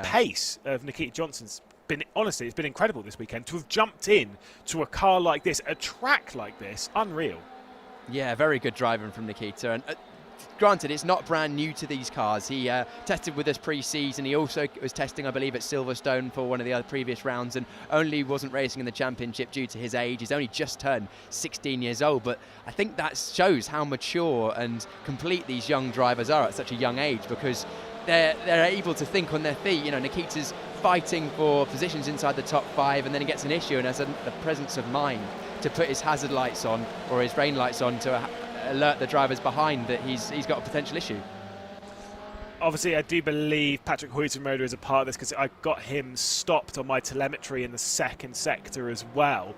pace of Nikita Johnson's been, honestly, it's been incredible this weekend. To have jumped in to a car like this, a track like this, unreal. Yeah, very good driving from Nikita. And granted, it's not brand new to these cars. He tested with us pre-season. He also was testing, I believe, at Silverstone for one of the other previous rounds, and only wasn't racing in the championship due to his age. He's only just turned 16 years old, but I think that shows how mature and complete these young drivers are at such a young age, because they're able to think on their feet. You know, Nikita's fighting for positions inside the top 5, and then he gets an issue and has the presence of mind to put his hazard lights on or his rain lights on to alert the drivers behind that he's got a potential issue. Obviously, I do believe Patrick Huitzenroder is a part of this, because I got him stopped on my telemetry in the second sector as well.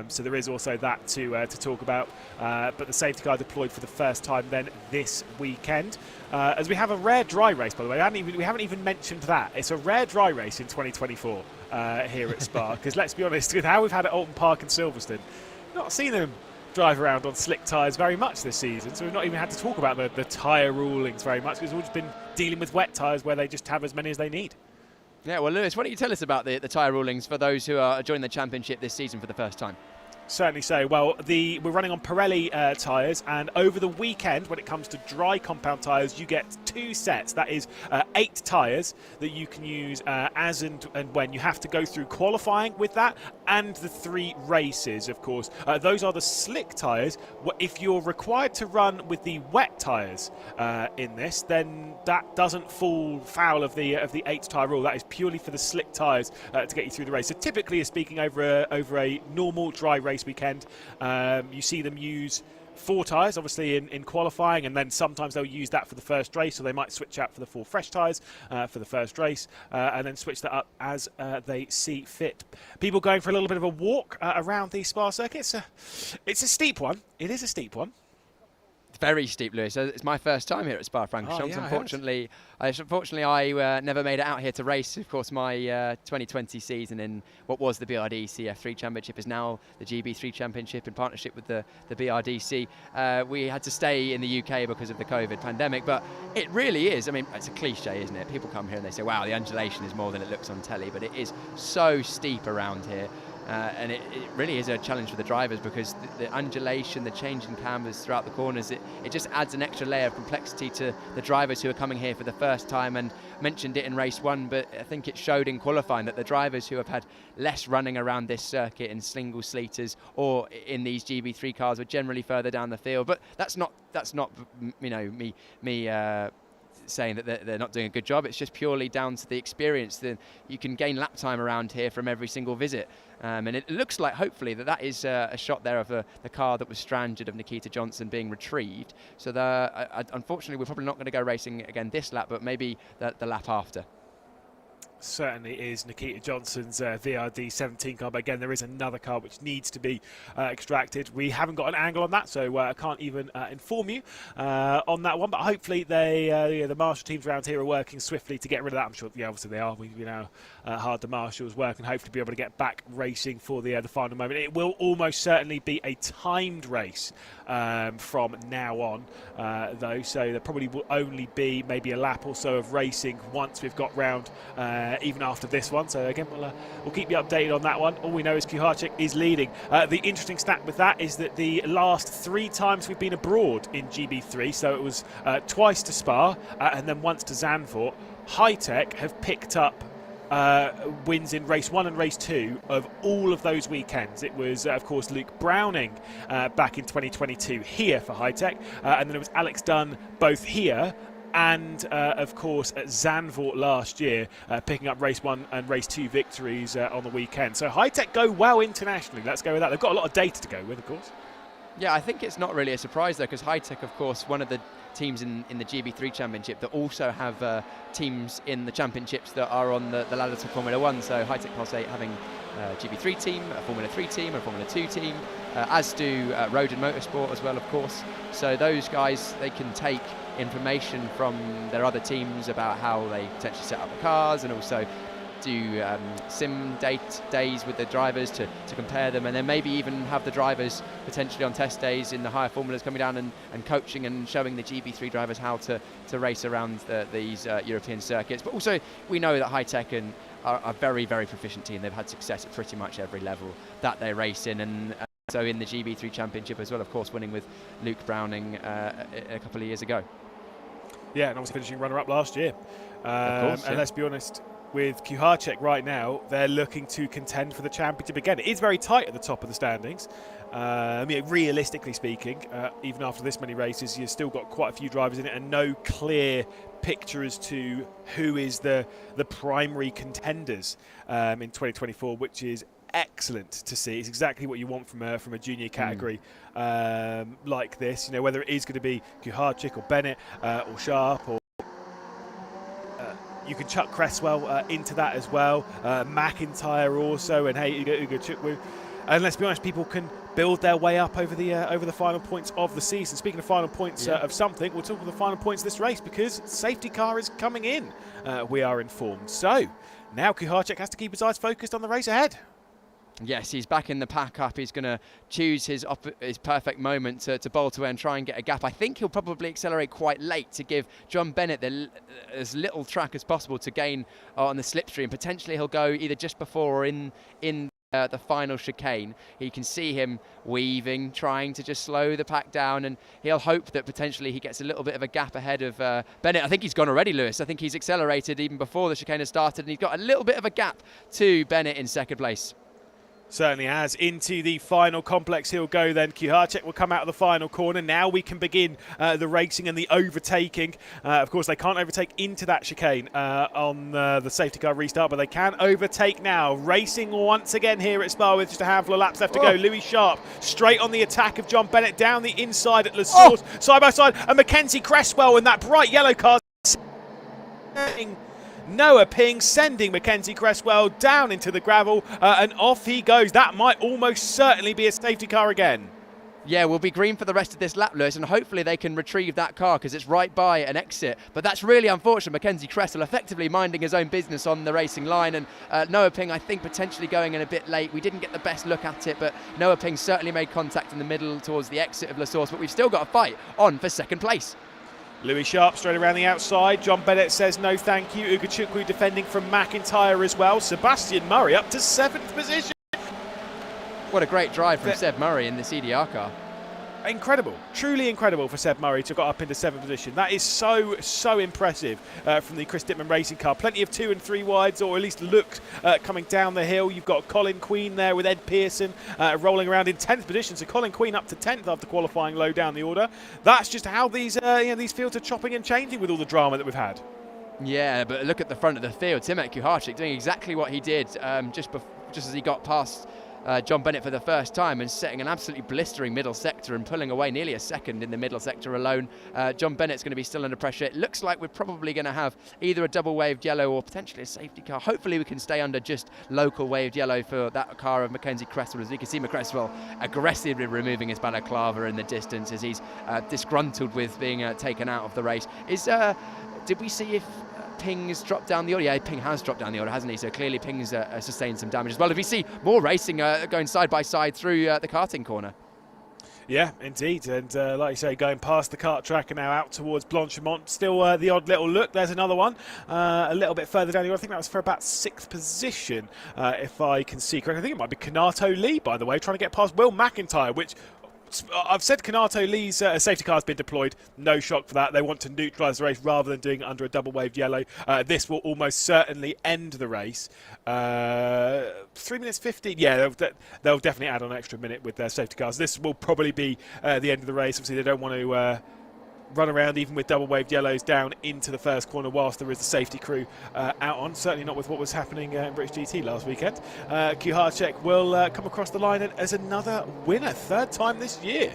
So there is also that to talk about. But the safety car deployed for the first time then this weekend. As we have a rare dry race, by the way. We haven't even mentioned that. It's a rare dry race in 2024 here at Spa, because let's be honest, with how we've had at Alton Park and Silverstone, not seen them drive around on slick tyres very much this season, so we've not even had to talk about the tyre rulings very much, because we've just been dealing with wet tyres where they just have as many as they need. Yeah, well, Lewis, why don't you tell us about the tyre rulings for those who are joining the championship this season for the first time? Certainly so. Well, we're running on Pirelli tyres, and over the weekend, when it comes to dry compound tyres, you get 2 sets. That is 8 tyres that you can use as and when. You have to go through qualifying with that, and the 3 races, of course. Those are the slick tyres. If you're required to run with the wet tyres in this, then that doesn't fall foul of the 8 tyre rule. That is purely for the slick tyres to get you through the race. So typically, speaking, over a normal dry race weekend, you see them use 4 tyres, obviously in qualifying, and then sometimes they'll use that for the first race, so they might switch out for the 4 fresh tyres for the first race, and then switch that up as they see fit. People going for a little bit of a walk around the Spa circuit. It's a steep one. It is a steep one. Very steep, Lewis. It's my first time here at Spa-Francorchamps. Unfortunately, I never made it out here to race. Of course, my 2020 season in what was the BRDC F3 Championship is now the GB3 Championship in partnership with the BRDC. We had to stay in the UK because of the COVID pandemic, but it really is. I mean, it's a cliche, isn't it? People come here and they say, wow, the undulation is more than it looks on telly, but it is so steep around here. And it really is a challenge for the drivers, because the undulation, the change in canvas throughout the corners, it just adds an extra layer of complexity to the drivers who are coming here for the first time. And mentioned it in race 1, but I think it showed in qualifying that the drivers who have had less running around this circuit in single seaters or in these GB3 cars were generally further down the field. But that's not me saying that they're not doing a good job. It's just purely down to the experience. That you can gain lap time around here from every single visit. And it looks like, hopefully, that is a shot there of the car that was stranded of Nikita Johnson being retrieved. So unfortunately, we're probably not going to go racing again this lap, but maybe the lap after. Certainly is Nikita Johnson's VRD 17 car, but again there is another car which needs to be extracted. We haven't got an angle on that, so I can't even inform you on that one, but hopefully the marshal teams around here are working swiftly to get rid of that. I'm sure, obviously they are. We know hard the marshals work, and hopefully be able to get back racing for the final moment. It will almost certainly be a timed race from now on, though, so there probably will only be maybe a lap or so of racing once we've got round even after this one. So again, we'll keep you updated on that one. All we know is Khuric is leading. The interesting stat with that is that the last 3 times we've been abroad in GB3, so it was twice to Spa and then once to Zandvoort, High-Tech have picked up wins in race 1 and race 2 of all of those weekends. It was, of course, Luke Browning back in 2022 here for High-Tech, and then it was Alex Dunn both here and, of course, at Zandvoort last year, picking up race 1 and race 2 victories on the weekend. So High-Tech go well internationally. Let's go with that. They've got a lot of data to go with, of course. Yeah, I think it's not really a surprise, though, because High-Tech, of course, one of the teams in the GB3 Championship that also have teams in the championships that are on the ladder to Formula 1. So High-Tech Class 8 having a GB3 team, a Formula 3 team, a Formula 2 team, as do Roge and Motorsport as well, of course. So those guys, they can take information from their other teams about how they potentially set up the cars, and also do sim days with the drivers to compare them, and then maybe even have the drivers potentially on test days in the higher formulas coming down and coaching and showing the GB3 drivers how to race around these European circuits. But also we know that High-Tech are a very, very proficient team. They've had success at pretty much every level that they race in, and so in the GB3 Championship as well, of course, winning with Luke Browning a couple of years ago. Yeah, and obviously finishing runner-up last year. Of course, and let's be honest, with Khuric right now, they're looking to contend for the championship again. It is very tight at the top of the standings. I mean, realistically speaking, even after this many races, you've still got quite a few drivers in it, and no clear picture as to who is the primary contenders in 2024, which is excellent to see. It's exactly what you want from a junior category like this. You know, whether it is going to be Khuric or Bennett or Sharp, or you can chuck Creswell into that as well. McIntyre also, and hey, Ugo Chukwu. And let's be honest, people can build their way up over the final points of the season. Speaking of final points of something, we'll talk about the final points of this race, because safety car is coming in, we are informed. So now Khuric has to keep his eyes focused on the race ahead. Yes, he's back in the pack up. He's going to choose his perfect moment to bolt away and try and get a gap. I think he'll probably accelerate quite late to give Jon Bennett as little track as possible to gain on the slipstream. Potentially he'll go either just before or in the final chicane. You can see him weaving, trying to just slow the pack down, and he'll hope that potentially he gets a little bit of a gap ahead of Bennett. I think he's gone already, Lewis. I think he's accelerated even before the chicane has started, and he's got a little bit of a gap to Bennett in second place. Certainly has. Into the final complex he'll go then. Khuric will come out of the final corner. Now we can begin the racing and the overtaking. Of course, they can't overtake into that chicane on the safety car restart, but they can overtake now. Racing once again here at Spa with just a handful of laps left to go. Louis Sharp straight on the attack of Jon Bennett down the inside at La Source, side by side. And Mackenzie Creswell in that bright yellow car. Noah Ping sending Mackenzie Creswell down into the gravel, and off he goes. That might almost certainly be a safety car again. Yeah, we'll be green for the rest of this lap, Lewis, and hopefully they can retrieve that car because it's right by an exit. But that's really unfortunate. Mackenzie Creswell effectively minding his own business on the racing line, and Noah Ping, I think, potentially going in a bit late. We didn't get the best look at it, but Noah Ping certainly made contact in the middle towards the exit of La Source, but we've still got a fight on for second place. Louis Sharp straight around the outside. Jon Bennett says no thank you. Ugo Chukwu defending from McIntyre as well. Sebastian Murray up to 7th position. What a great drive from Seb Murray in the CDR car. Incredible, truly incredible for Seb Murray to have got up into 7th position. That is so impressive from the Chris Dittman racing car. Plenty of 2 and 3 wides, or at least looked coming down the hill. You've got Colin Queen there with Ed Pearson rolling around in 10th position. So Colin Queen up to 10th after qualifying low down the order. That's just how these these fields are chopping and changing with all the drama that we've had. Yeah, but look at the front of the field. Timothée Khuric doing exactly what he did just as he got past Jon Bennett for the first time and setting an absolutely blistering middle sector and pulling away nearly a second in the middle sector alone. Jon Bennett's going to be still under pressure. It looks like we're probably going to have either a double waved yellow or potentially a safety car. Hopefully we can stay under just local waved yellow for that car of Mackenzie Creswell. As you can see, Creswell aggressively removing his balaclava in the distance as he's disgruntled with being taken out of the race. Did we see if Ping's dropped down the order? Yeah, Ping has dropped down the order, hasn't he? So clearly Ping's sustained some damage as well. If we see more racing going side by side through the karting corner. Yeah, indeed. And like you say, going past the kart track and now out towards Blanchimont. Still the odd little look. There's another one a little bit further down the order. I think that was for about 6th position, if I can see correctly. I think it might be Kanato Lee, by the way, trying to get past Will McIntyre, which I've said Kanato Lee's safety car has been deployed. No shock for that. They want to neutralise the race rather than doing it under a double waved yellow. This will almost certainly end the race. 3 minutes 15. Yeah, they'll definitely add on an extra minute with their safety cars. This will probably be the end of the race. Obviously, they don't want to run around even with double waved yellows down into the first corner whilst there is the safety crew out on. Certainly not with what was happening in British GT last weekend. Khuric will come across the line as another winner, 3rd time this year.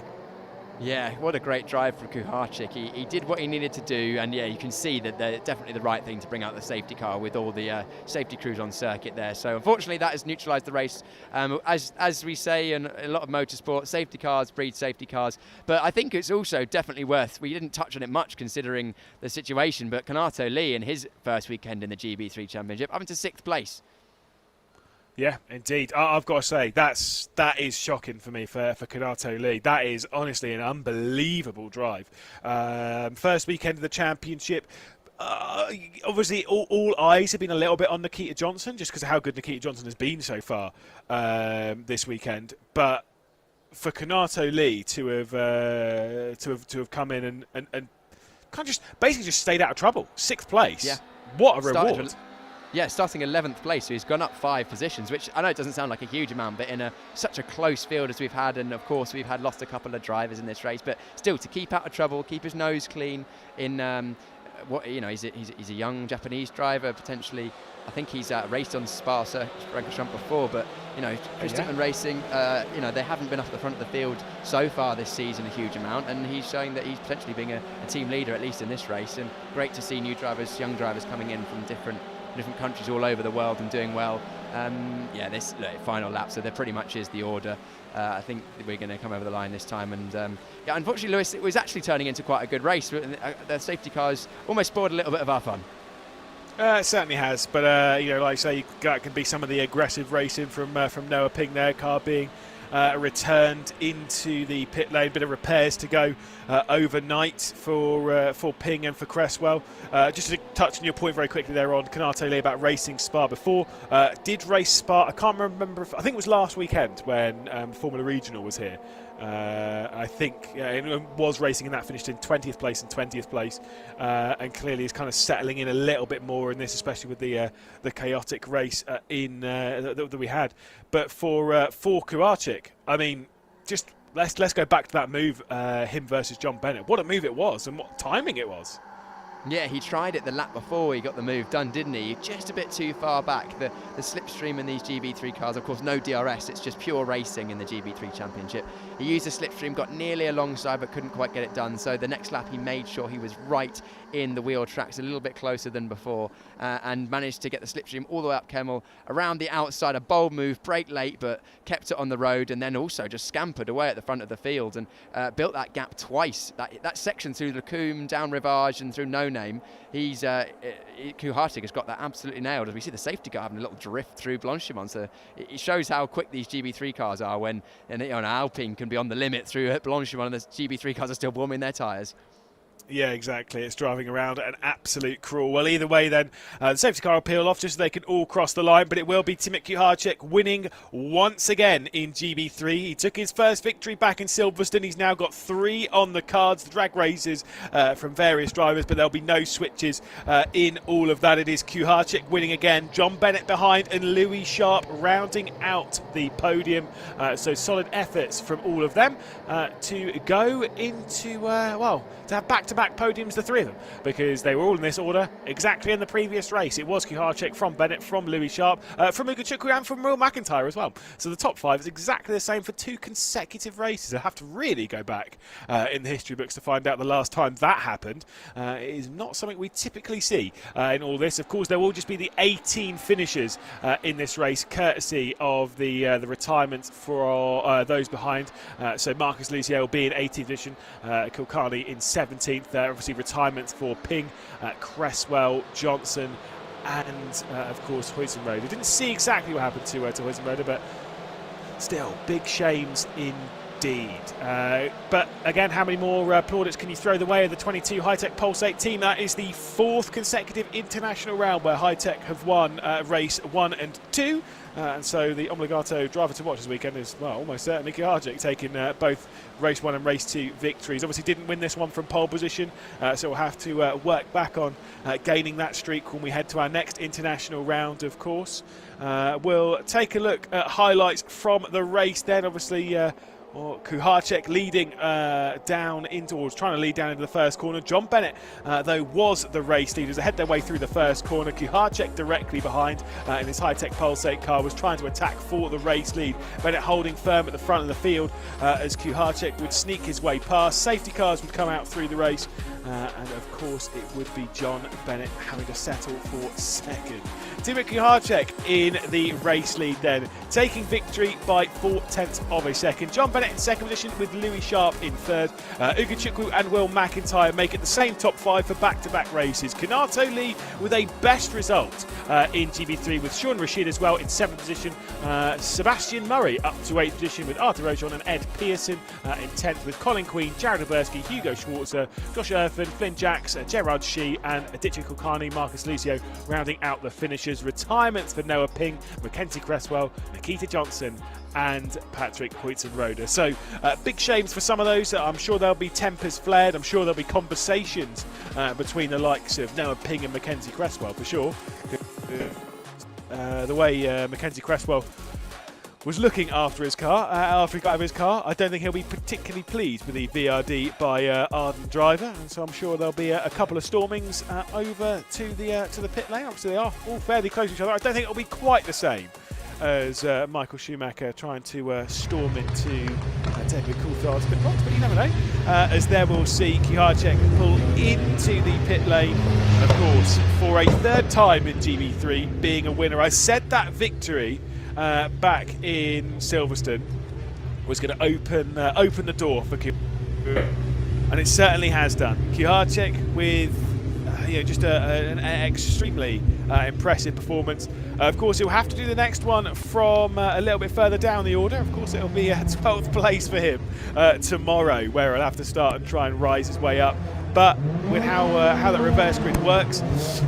Yeah, what a great drive from Khuric. He did what he needed to do, and yeah, you can see that they're definitely the right thing to bring out the safety car with all the safety crews on circuit there. So unfortunately that has neutralised the race. As we say in a lot of motorsport, safety cars breed safety cars, but I think it's also definitely worth, we didn't touch on it much considering the situation, but Kanato Lee in his first weekend in the GB3 Championship up into 6th place. Yeah, indeed. I've got to say, that is shocking for me for Kanato Lee. That is honestly an unbelievable drive. First weekend of the championship. Obviously, all eyes have been a little bit on Nikita Johnson, just because of how good Nikita Johnson has been so far this weekend. But for Kanato Lee to have come in and kind of just basically just stayed out of trouble, 6th place. Yeah. What a reward. Yeah, starting 11th place, so he's gone up 5 positions, which I know it doesn't sound like a huge amount, but in such a close field as we've had, and of course we've lost a couple of drivers in this race, but still to keep out of trouble, keep his nose clean in he's a young Japanese driver potentially. I think he's raced on Spa-Francorchamps before, but Chris Dittman Racing, they haven't been up at the front of the field so far this season a huge amount, and he's showing that he's potentially being a team leader at least in this race, and great to see new drivers, young drivers coming in from different countries all over the world and doing well. This final lap, so there pretty much is the order. I think we're going to come over the line this time, and unfortunately, Lewis, it was actually turning into quite a good race. The safety cars almost spoiled a little bit of our fun. It certainly has, but like I say, that can be some of the aggressive racing from Noah Ping there, car being returned into the pit lane. Bit of repairs to go overnight for Ping and for Creswell. Just to touch on your point very quickly there on Kanato Lee about racing Spa before. Did race Spa, I can't remember, I think it was last weekend when Formula Regional was here. I think it was racing in that, finished in 20th place and 20th place, and clearly is kind of settling in a little bit more in this, especially with the chaotic race that we had. But for Khuric, I mean, just let's go back to that move, him versus Jon Bennett. What a move it was, and what timing it was. Yeah, he tried it the lap before he got the move done, didn't he? Just a bit too far back. The slipstream in these GB3 cars, of course, no DRS. It's just pure racing in the GB3 Championship. He used the slipstream, got nearly alongside, but couldn't quite get it done. So the next lap, he made sure he was right in the wheel tracks, a little bit closer than before, and managed to get the slipstream all the way up Kemmel, around the outside. A bold move, brake late, but kept it on the road, and then also just scampered away at the front of the field and built that gap twice. That section through Lacombe, down Rivage, and through No Name, Khuric has got that absolutely nailed. As we see the safety car having a little drift through Blanchimont, so it shows how quick these GB3 cars are when an Alpine can be on the limit through Blanchimont and the GB3 cars are still warming their tyres. Yeah, exactly. It's driving around an absolute crawl. Well, either way then, the safety car will peel off just so they can all cross the line, but it will be Timothée Khuric winning once again in GB3. He took his first victory back in Silverstone. He's now got 3 on the cards, the drag races from various drivers, but there'll be no switches in all of that. It is Khuric winning again, Jon Bennett behind, and Louis Sharp rounding out the podium. So solid efforts from all of them to go into, to have back-to-back podiums, the 3 of them, because they were all in this order exactly in the previous race. It was Khuric from Bennett, from Louis Sharp, from Khuric, and from Will McIntyre as well. So the top 5 is exactly the same for 2 consecutive races. I have to really go back in the history books to find out the last time that happened. It is not something we typically see in all this. Of course, there will just be the 18 finishers in this race, courtesy of the retirement for those behind. So Marcus Lucio will be in 18th position, Kilcarney in 17th. Obviously retirements for Ping, Creswell, Johnson, and of course Huizenrode. I didn't see exactly what happened to Huizenrode, but still big shames indeed. But again, how many more plaudits can you throw the way of the 22 Hi-Tech Pulsate team? That is the 4th consecutive international round where Hi-Tech have won race 1 and 2. And so the obligato driver to watch this weekend is, well, almost certainly Khuric, taking both race 1 and race 2 victories. Obviously didn't win this one from pole position, so we'll have to work back on gaining that streak when we head to our next international round, of course. We'll take a look at highlights from the race then. Obviously, Khuric leading down into, or trying to lead down into the first corner. Jon Bennett, though, was the race leader. They head their way through the first corner. Khuric directly behind in his Hi-Tech Pulsate car was trying to attack for the race lead. Bennett holding firm at the front of the field as Khuric would sneak his way past. Safety cars would come out through the race. And of course it would be Jon Bennett having to settle for second. Timothée Khuric in the race lead then, taking victory by 4/10 of a second. Jon Bennett in second position with Louis Sharp in third. Khuric and Will McIntyre make it the same top 5 for back-to-back races. Kanato Lee with a best result in GB3 with Sean Rashid as well in 7th position. Sebastian Murray up to 8th position with Arthur Roge and Ed Pearson in 10th with Colin Queen, Jared Oberski, Hugo Schwarzer, Josh Erfin, Flynn Jacks, Gerard Shee and Aditya Kulkarni, Marcus Lucio rounding out the finishers. Retirements for Noah Ping, Mackenzie Creswell, Nikita Johnson and Patrick Huizenrode. So big shames for some of those. I'm sure there'll be tempers flared. I'm sure there'll be conversations between the likes of Noah Ping and Mackenzie Creswell for sure. The way Mackenzie Creswell was looking after his car, after he got out of his car, I don't think he'll be particularly pleased with the VRD by Arden driver, and so I'm sure there'll be a couple of stormings over to the pit lane. Obviously they are all fairly close to each other. I don't think it'll be quite the same as Michael Schumacher trying to storm into David Coulthard's pit box, but you never know. As there we'll see Khuric pull into the pit lane, and of course for a 3rd time in GB3 being a winner. I said that victory back in Silverstone was going to open the door for Khuric, and it certainly has done. Khuric with just an extremely impressive performance. Of course, he'll have to do the next one from a little bit further down the order. Of course, it'll be a 12th place for him tomorrow, where he'll have to start and try and rise his way up. But with how that reverse grid works,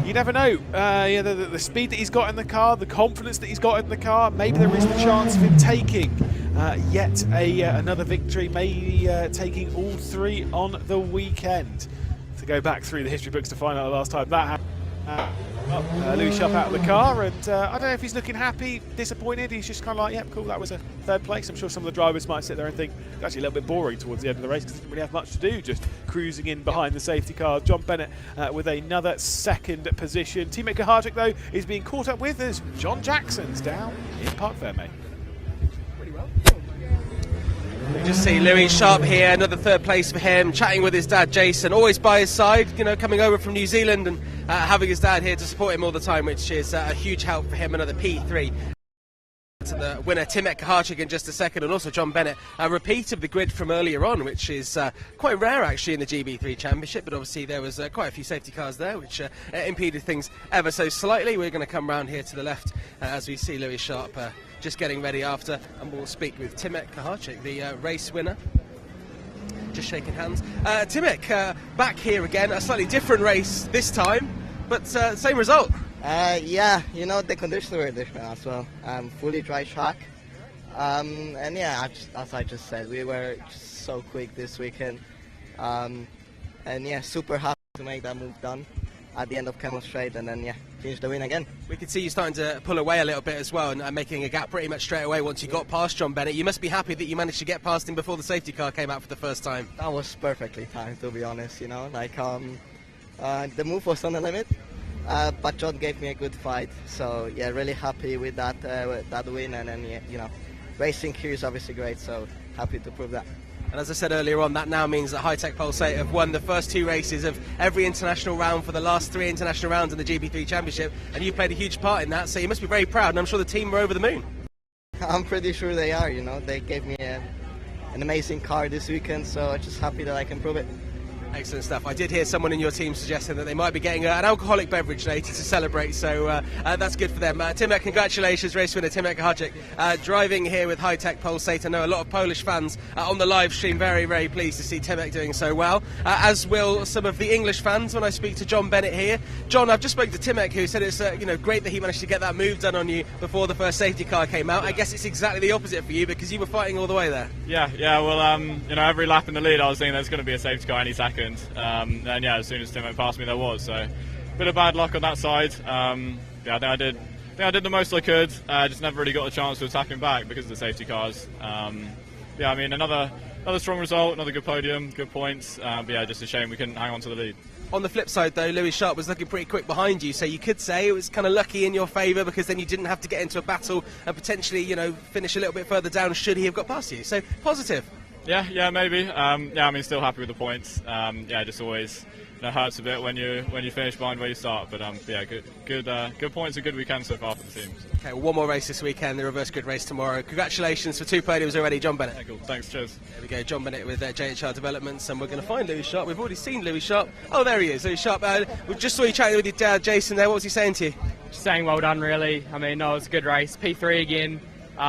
you never know. The speed that he's got in the car, the confidence that he's got in the car, maybe there is the chance of him taking yet another victory, maybe taking all 3 on the weekend. To go back through the history books to find out the last time that happened. Louis Sharp out of the car, and I don't know if he's looking happy, disappointed. He's just kind of like, yep, cool, that was a 3rd place. I'm sure some of the drivers might sit there and think it's actually a little bit boring towards the end of the race because they didn't really have much to do, just cruising in behind the safety car. Jon Bennett with another 2nd position. Timothée Khuric, though, is being caught up with as Jon Jackson's down in Parc Fermé. We just see Louis Sharp here, another 3rd place for him, chatting with his dad Jason, always by his side, coming over from New Zealand and having his dad here to support him all the time, which is a huge help for him. Another P3. To the winner, Timothée Khuric, in just a second, and also Jon Bennett, a repeat of the grid from earlier on, which is quite rare actually in the GB3 Championship, but obviously there was quite a few safety cars there which impeded things ever so slightly. We're going to come round here to the left as we see Louis Sharp just getting ready after, and we'll speak with Timothée Khuric, the race winner. just shaking hands. Timek, back here again, a slightly different race this time, but same result. Yeah, you know, the conditions were different as well. Fully dry track. And yeah, as I just said, we were just so quick this weekend. And yeah, super happy to make that move done at the end of Camel Straight, and then yeah, finish the win again. We could see you starting to pull away a little bit as well, and making a gap pretty much straight away once you got past Jon Bennett. You must be happy that you managed to get past him before the safety car came out for the first time. That was perfectly timed, to be honest, you know, like the move was on the limit, but Jon gave me a good fight, so yeah, really happy with that win, and then yeah, you know, racing here is obviously great, so happy to prove that. And as I said earlier on, that now means that High-Tech Pulsate have won the first 2 races of every international round for the last 3 international rounds in the GB3 Championship, and you played a huge part in that, so you must be very proud, and I'm sure the team were over the moon. I'm pretty sure they are, you know, they gave me an amazing car this weekend, so I'm just happy that I can prove it. Excellent stuff. I did hear someone in your team suggesting that they might be getting an alcoholic beverage later to celebrate, so that's good for them. Timek, congratulations, race winner Timek Khuric, driving here with High-Tech Pulsate. I know a lot of Polish fans on the live stream very, very pleased to see Timek doing so well, as will some of the English fans when I speak to Jon Bennett here. Jon, I've just spoken to Timek, who said it's you know, great that he managed to get that move done on you before the first safety car came out. I guess it's exactly the opposite for you, because you were fighting all the way there. Yeah, well, you know, every lap in the lead I was thinking there's going to be a safety car any second. And yeah, as soon as Timek passed me, there was. So, a bit of bad luck on that side. Yeah, I think I did the most I could. Just never really got a chance to attack him back because of the safety cars. Yeah, I mean, another strong result, another good podium, good points. But yeah, just a shame we couldn't hang on to the lead. On the flip side, though, Lewis Sharp was looking pretty quick behind you, so you could say it was kind of lucky in your favour, because then you didn't have to get into a battle and potentially, you know, finish a little bit further down should he have got past you. So positive. Yeah, maybe. Yeah, I mean, still happy with the points. Yeah, just always, you know, hurts a bit when you finish behind where you start. But yeah, good points, a good weekend so far for the team. Okay, well, one more race this weekend, the reverse grid race tomorrow. Congratulations for 2 podiums already, Jon Bennett. Yeah, cool. Thanks, cheers. There we go, Jon Bennett with JHR Developments, and we're going to find Lewis Sharp. We've already seen Lewis Sharp. Oh, there he is, Lewis Sharp. We just saw you chatting with your dad, Jason, there. What was he saying to you? Just saying well done, really. I mean, no, it was a good race. P3 again.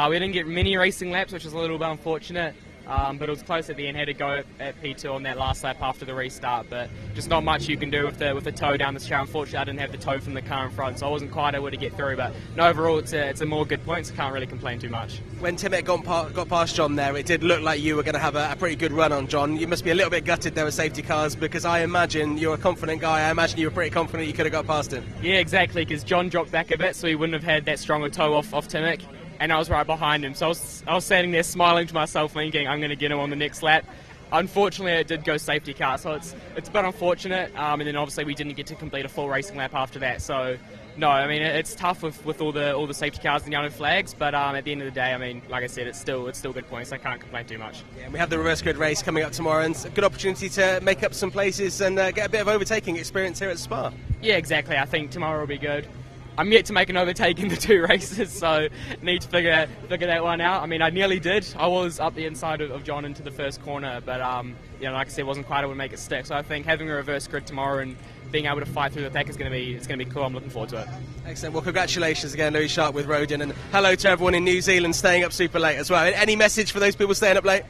We didn't get many racing laps, which was a little bit unfortunate. But it was close at the end. Had to go at P2 on that last lap after the restart, but just not much you can do with the tow down the straight. Unfortunately, I didn't have the tow from the car in front, so I wasn't quite able to get through. But no, overall, it's a more good point, so can't really complain too much. When Timek got past Jon there, it did look like you were going to have a pretty good run on Jon. You must be a little bit gutted there were safety cars, because I imagine you're a confident guy. I imagine you were pretty confident you could have got past him. Yeah, exactly, because Jon dropped back a bit, so he wouldn't have had that strong a tow off Timek. And I was right behind him, so I was standing there smiling to myself, thinking I'm going to get him on the next lap. Unfortunately, it did go safety car, so it's a bit unfortunate. And then obviously we didn't get to complete a full racing lap after that. So no, I mean, it's tough with all the safety cars and yellow flags. But at the end of the day, I mean, like I said, it's still good points. I can't complain too much. Yeah, and we have the reverse grid race coming up tomorrow, and it's a good opportunity to make up some places and get a bit of overtaking experience here at Spa. Yeah, exactly. I think tomorrow will be good. I'm yet to make an overtake in the 2 races, so need to figure that one out. I mean, I nearly did. I was up the inside of Jon into the first corner, but you know, like I said, wasn't quite able to make it stick. So I think having a reverse grid tomorrow and being able to fight through the pack is going to be cool. I'm looking forward to it. Excellent. Well, congratulations again, Lewis Sharp with Roge, and hello to everyone in New Zealand staying up super late as well. Any message for those people staying up late?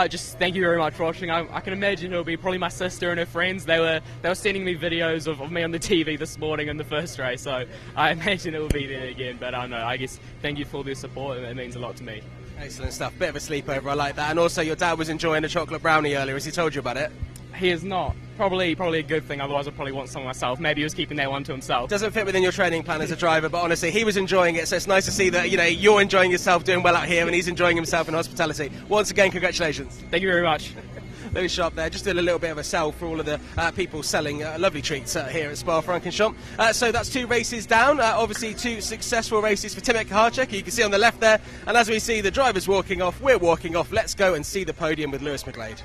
Just thank you very much for watching. I can imagine it'll be probably my sister and her friends. They were sending me videos of me on the TV this morning in the first race, so I imagine it will be there again. But I don't know. I guess thank you for all the support. It means a lot to me. Excellent stuff. Bit of a sleepover. I like that. And also, your dad was enjoying a chocolate brownie earlier. Has he told you about it? He is not. Probably a good thing, otherwise I'd probably want some myself. Maybe he was keeping that one to himself. Doesn't fit within your training plan as a driver, but honestly, he was enjoying it, so it's nice to see that, you know, you're enjoying yourself, doing well out here, and he's enjoying himself in hospitality. Once again, congratulations. Thank you very much. Lewis Sharp there, just doing a little bit of a sell for all of the people selling lovely treats here at Spa-Francorchamps. So that's 2 races down, obviously 2 successful races for Timek Khuric, you can see on the left there, and as we see the drivers walking off, we're walking off. Let's go and see the podium with Lewis McGlade.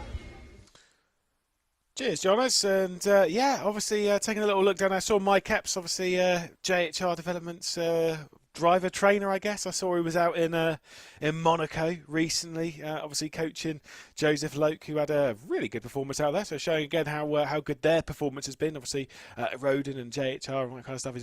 Cheers, Jonas, and yeah, obviously taking a little look down. I saw Mike Epps, obviously JHR Developments driver trainer, I guess. I saw he was out in Monaco recently, obviously coaching Joseph Loke, who had a really good performance out there. So showing again how good their performance has been. Obviously, Roden and JHR and all that kind of stuff.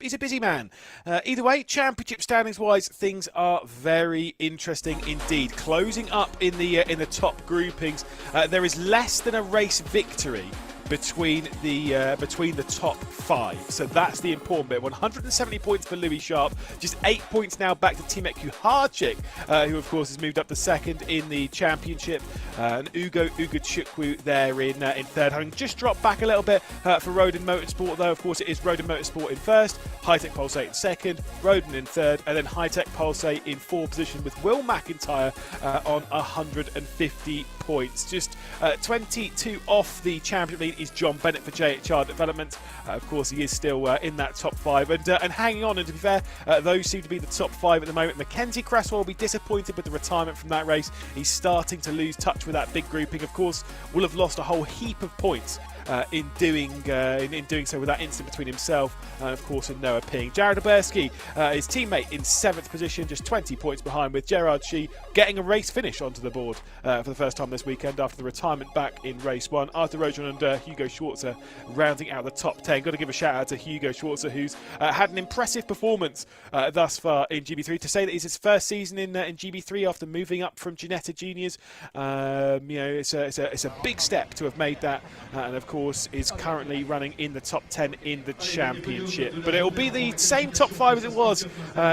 He's a busy man. Either way, championship standings wise, things are very interesting indeed. Closing up in the top groupings, there is less than a race victory between the top 5. So that's the important bit. 170 points for Louis Sharp, just 8 points now back to Timek Khuric, who of course has moved up to second in the championship, and Ugo Chukwu there in third, having just dropped back a little bit for Roden Motorsport, though of course it is Roden Motorsport in first, High-Tech Pulsate in second, Roden in third, and then High-Tech Pulsate in fourth position with Will McIntyre on 150 points. Just 22 off the championship lead is Jon Bennett for JHR Development. Of course, he is still in that top 5 and hanging on. And to be fair, those seem to be the top 5 at the moment. Mackenzie Creswell will be disappointed with the retirement from that race. He's starting to lose touch with that big grouping. Of course, will have lost a whole heap of points in doing so with that incident between himself and of course and Noah Ping. Jared Oberski, his teammate, in 7th position, just 20 points behind, with Gerard Shee getting a race finish onto the board for the first time this weekend after the retirement back in race 1. Arthur Roge and Hugo Schwarzer rounding out the top 10. Got to give a shout out to Hugo Schwarzer, who's had an impressive performance thus far in GB3. To say that it's his first season in GB3 after moving up from Ginetta Juniors, it's a big step to have made that, and of course is currently running in the top 10 in the championship. But it will be the same top 5 as it was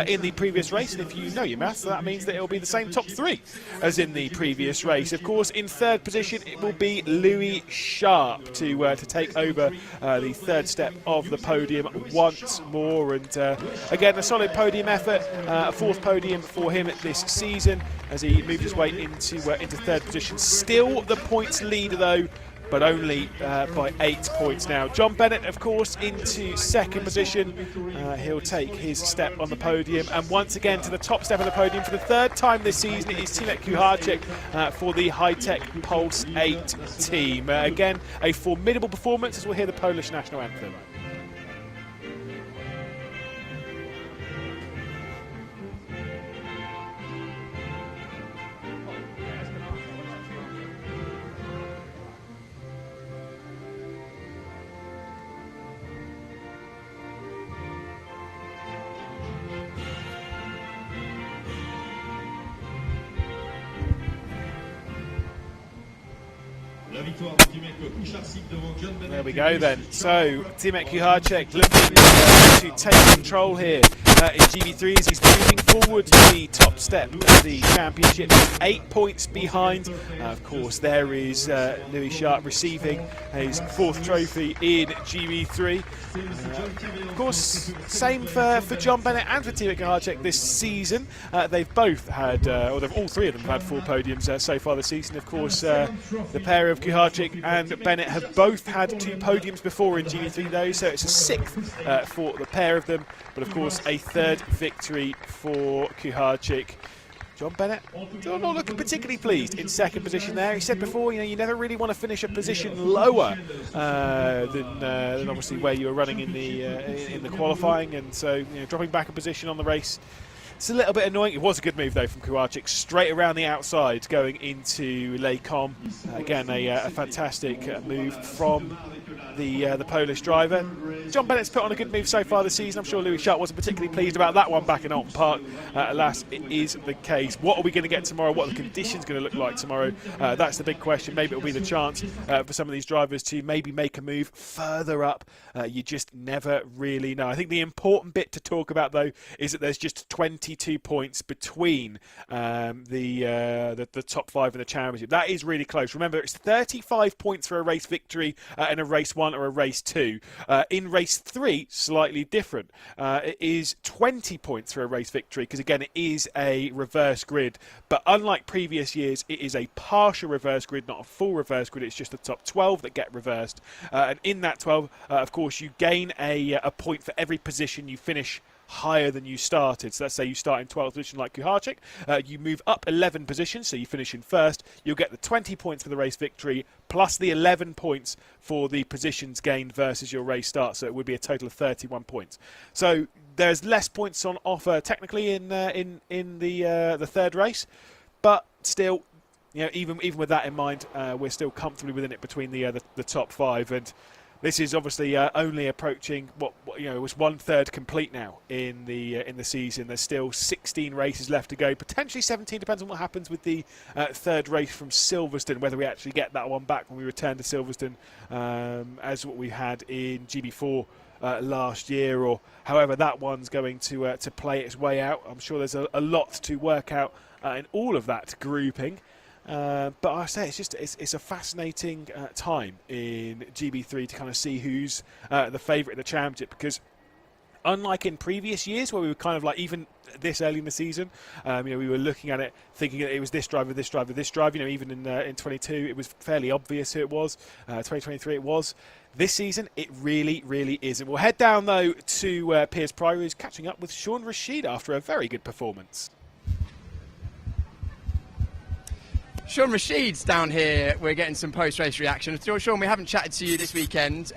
in the previous race, and if you know your maths, that means that it will be the same top 3 as in the previous race. Of course, in third position it will be Louis Sharp to take over the third step of the podium once more, and again a solid podium effort, a 4th podium for him this season as he moved his way into third position. Still the points leader though, but only by 8 points now. Jon Bennett, of course, into 2nd position. He'll take his step on the podium, and once again to the top step of the podium for the 3rd time this season. It is Timek Khuric for the High-Tech Pulse 8 team. Again, a formidable performance as we'll hear the Polish national anthem. There we go then. So Timek Khuric looking to take control here in GB3 as he's moving forward to the top step of the championship, 8 points behind. Of course, there is Louis Sharp receiving his 4th trophy in GB3. Of course, same for Jon Bennett and for Timek Khuric this season. They've both had, all 3 of them have had 4 podiums so far this season. Of course, the pair of Khuric and Bennett have both had 2 podiums before in GB3 though, so it's a 6th for the pair of them, but of course a 3rd victory for Khuric. Jon Bennett still not looking particularly pleased in 2nd position there. He said before, you never really want to finish a position lower than obviously where you were running in the qualifying, and so dropping back a position on the race, it's a little bit annoying. It was a good move though from Khuric, straight around the outside going into Les Combes. Again, a fantastic move from the Polish driver. Jon Bennett's put on a good move so far this season. I'm sure Louis Sharp wasn't particularly pleased about that one back in Alton Park. Alas, it is the case. What are we going to get tomorrow? What are the conditions going to look like tomorrow? That's the big question. Maybe it'll be the chance for some of these drivers to maybe make a move further up. You just never really know. I think the important bit to talk about though is that there's just 22 points between the top 5 in the championship. That is really close. Remember, it's 35 points for a race victory in a race 1 or a race 2. In race 3, slightly different. It is 20 points for a race victory because again it is a reverse grid, but unlike previous years it is a partial reverse grid, not a full reverse grid. It's just the top 12 that get reversed, and in that 12 of course you gain a point for every position you finish higher than you started. So let's say you start in 12th position like Khuric, you move up 11 positions, so you finish in 1st, you'll get the 20 points for the race victory plus the 11 points for the positions gained versus your race start, so it would be a total of 31 points. So there's less points on offer technically in the third race, but still, even with that in mind, we're still comfortably within it between the top 5, and this is obviously only approaching what it was 1/3 complete now in the season. There's still 16 races left to go, potentially 17, depends on what happens with the third race from Silverstone, whether we actually get that one back when we return to Silverstone, as what we had in GB4 last year, or however that one's going to play its way out. I'm sure there's a lot to work out in all of that grouping. But I say it's a fascinating time in GB3 to kind of see who's the favourite in the championship, because unlike in previous years where we were kind of like, even this early in the season, we were looking at it thinking that it was this driver, this driver, this driver. Even in 22 it was fairly obvious who it was. 2023 it was. This season it really, really isn't. We'll head down though to Piers Priory, who's catching up with Sean Rashid after a very good performance. Sean Rashid's down here. We're getting some post-race reaction. Sean, we haven't chatted to you this weekend.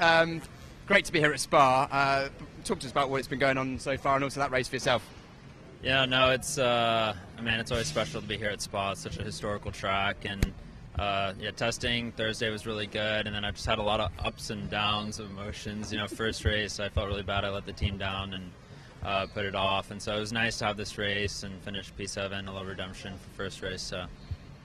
Great to be here at Spa. Talk to us about what's been going on so far, and also that race for yourself. Yeah, no, it's it's always special to be here at Spa. It's such a historical track, and testing Thursday was really good, and then I've just had a lot of ups and downs of emotions. First race I felt really bad. I let the team down and put it off, and so it was nice to have this race and finish P7, a little redemption for first race. So.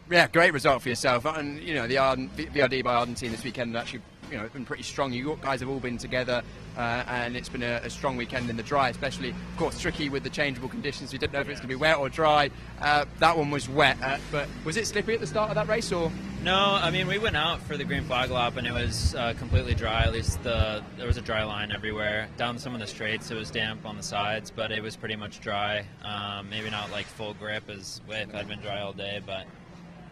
Yeah, great result for yourself, and the VRD by Arden team this weekend actually, it's been pretty strong. You guys have all been together, and it's been a strong weekend in the dry, especially, of course, tricky with the changeable conditions. You didn't know if it's going to be wet or dry. That one was wet, but was it slippery at the start of that race, or? No, we went out for the green flag lap, and it was completely dry. At least there was a dry line everywhere. Down some of the straights, it was damp on the sides, but it was pretty much dry. Maybe not like full grip as if it had been dry all day, but.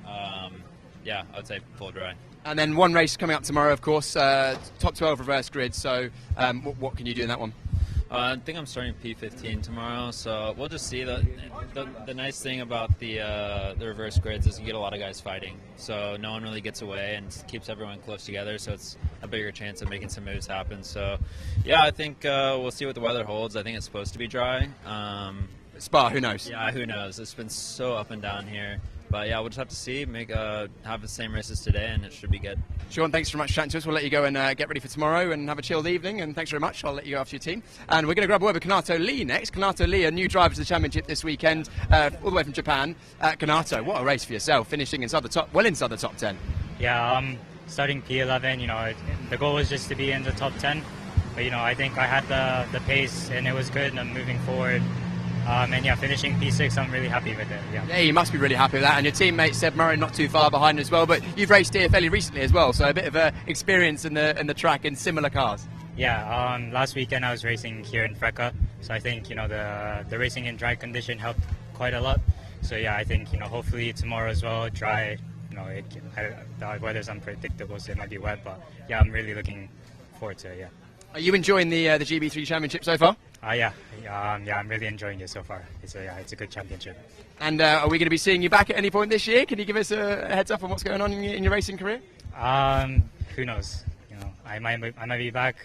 I would say full dry. And then one race coming up tomorrow, of course, top 12 reverse grid. So what can you do in that one? I think I'm starting P15 tomorrow, so we'll just see. The nice thing about the reverse grids is you get a lot of guys fighting, so no one really gets away and keeps everyone close together, so it's a bigger chance of making some moves happen. So I think we'll see what the weather holds. I think it's supposed to be dry. Spa, who knows? Yeah, who knows? It's been so up and down here. But we'll just have to see, have the same races today, and it should be good. Sean, thanks very much for chatting to us. We'll let you go and get ready for tomorrow and have a chilled evening, and thanks very much. I'll let you go after your team. And we're going to grab a word with Kanato Lee next. Kanato Lee, a new driver to the championship this weekend, all the way from Japan. Kanato, what a race for yourself, finishing inside the top 10. Yeah, starting P11, the goal was just to be in the top 10. But, I think I had the pace, and it was good, and I'm moving forward. Finishing P6, I'm really happy with it. Yeah, you must be really happy with that. And your teammate Seb Murray not too far behind as well. But you've raced here fairly recently as well, so a bit of experience in the track in similar cars. Yeah, last weekend I was racing here in Freca, so I think the racing in dry condition helped quite a lot. So I think hopefully tomorrow as well, dry. The weather's unpredictable, so it might be wet, but I'm really looking forward to it. Yeah. Are you enjoying the GB3 Championship so far? I'm really enjoying it so far. It's a good championship. And are we going to be seeing you back at any point this year? Can you give us a heads up on what's going on in your racing career? Who knows? I might be back,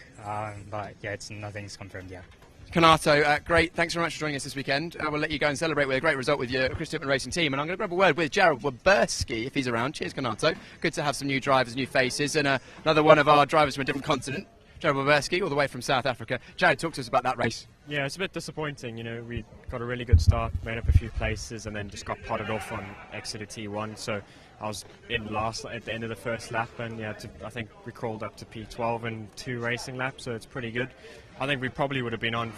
but nothing's confirmed yet. Kanato, great. Thanks very much for joining us this weekend. We'll let you go and celebrate with a great result with your Chris Titman Racing team. And I'm going to grab a word with Jared Waberski if he's around. Cheers, Kanato. Good to have some new drivers, new faces, and another one of our drivers from a different continent. Jared Waberski, all the way from South Africa. Jared, talk to us about that race. Yeah, it's a bit disappointing. We got a really good start, made up a few places, and then just got potted off on Exeter T1. So I was in last at the end of the first lap, and I think we crawled up to P12 in 2 racing laps, so it's pretty good. I think we probably would have been on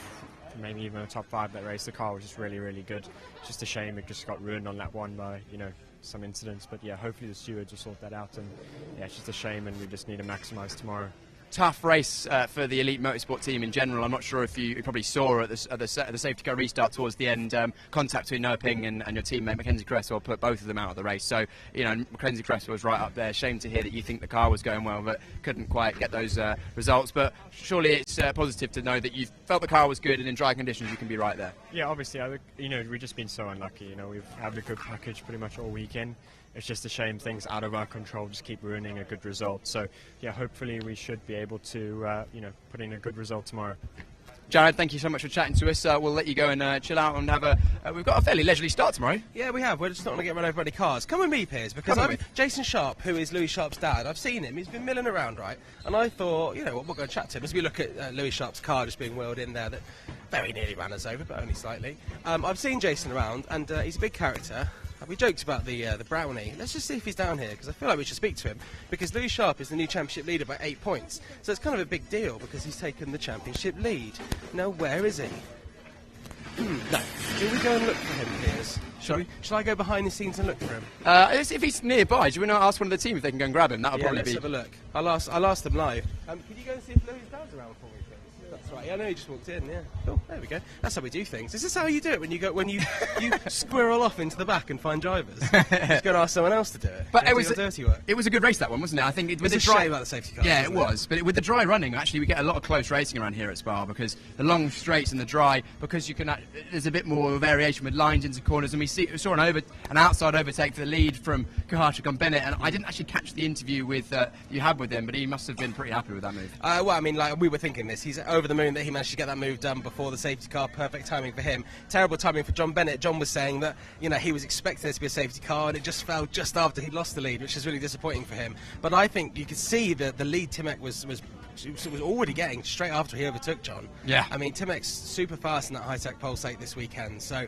maybe even a top 5 that race. The car was just really, really good. It's just a shame it just got ruined on lap 1 by some incidents. But hopefully the stewards will sort that out. And it's just a shame, and we just need to maximise tomorrow. Tough race for the Elite Motorsport team in general. I'm not sure if you probably saw at the safety car restart towards the end, contact between Noah Ping and your teammate Mackenzie Creswell put both of them out of the race. So, Mackenzie Creswell was right up there. Shame to hear that you think the car was going well, but couldn't quite get those results. But surely it's positive to know that you felt the car was good, and in dry conditions you can be right there. Yeah, obviously, we've just been so unlucky. We've had a good package pretty much all weekend. It's just a shame things out of our control just keep ruining a good result. So, hopefully we should be able to, put in a good result tomorrow. Jared, thank you so much for chatting to us. We'll let you go and chill out and have we've got a fairly leisurely start tomorrow. Yeah, we have. We're just not going to get run over by any cars. Come with me, Piers, because Jason Sharp, who is Louis Sharp's dad, I've seen him. He's been milling around, right? And I thought, you know what, we'll go and chat to him as we look at Louis Sharp's car just being wheeled in there that very nearly ran us over, but only slightly. I've seen Jason around, and he's a big character. We joked about the brownie. Let's just see if he's down here, because I feel like we should speak to him, because Louis Sharp is the new championship leader by 8 points. So it's kind of a big deal, because he's taken the championship lead. Now, where is he? No. Do we go and look for him, Piers? Shall I go behind the scenes and look for him? If he's nearby, do we not ask one of the team if they can go and grab him? That'll probably be... let's have a look. I'll ask them live. Could you go and see if Louis' dad's around for me, please? That's right. Yeah, I know he just walked in. Yeah. Cool. There we go. That's how we do things. Is this how you do it when you squirrel off into the back and find drivers? Just go and ask someone else to do it. But it was dirty work. It was a good race, that one, wasn't it? I think with the dry about the safety car. Yeah, it was. But with the dry running, actually, we get a lot of close racing around here at Spa, because the long straights and the dry, because you can. There's a bit more variation with lines into corners, and we saw an outside overtake for the lead from Khuric on Bennett, and I didn't actually catch the interview with you had with him, but he must have been pretty happy with that move. Well, I mean, like we were thinking this. He's over the moon that he managed to get that move done before the safety car. Perfect timing for him. Terrible timing for Jon Bennett. John was saying that he was expecting there to be a safety car, and it just fell just after he lost the lead, which is really disappointing for him. But I think you could see that the lead Timek was already getting straight after he overtook John. Yeah. I mean, Timek's super fast in that high-tech pulsate this weekend, so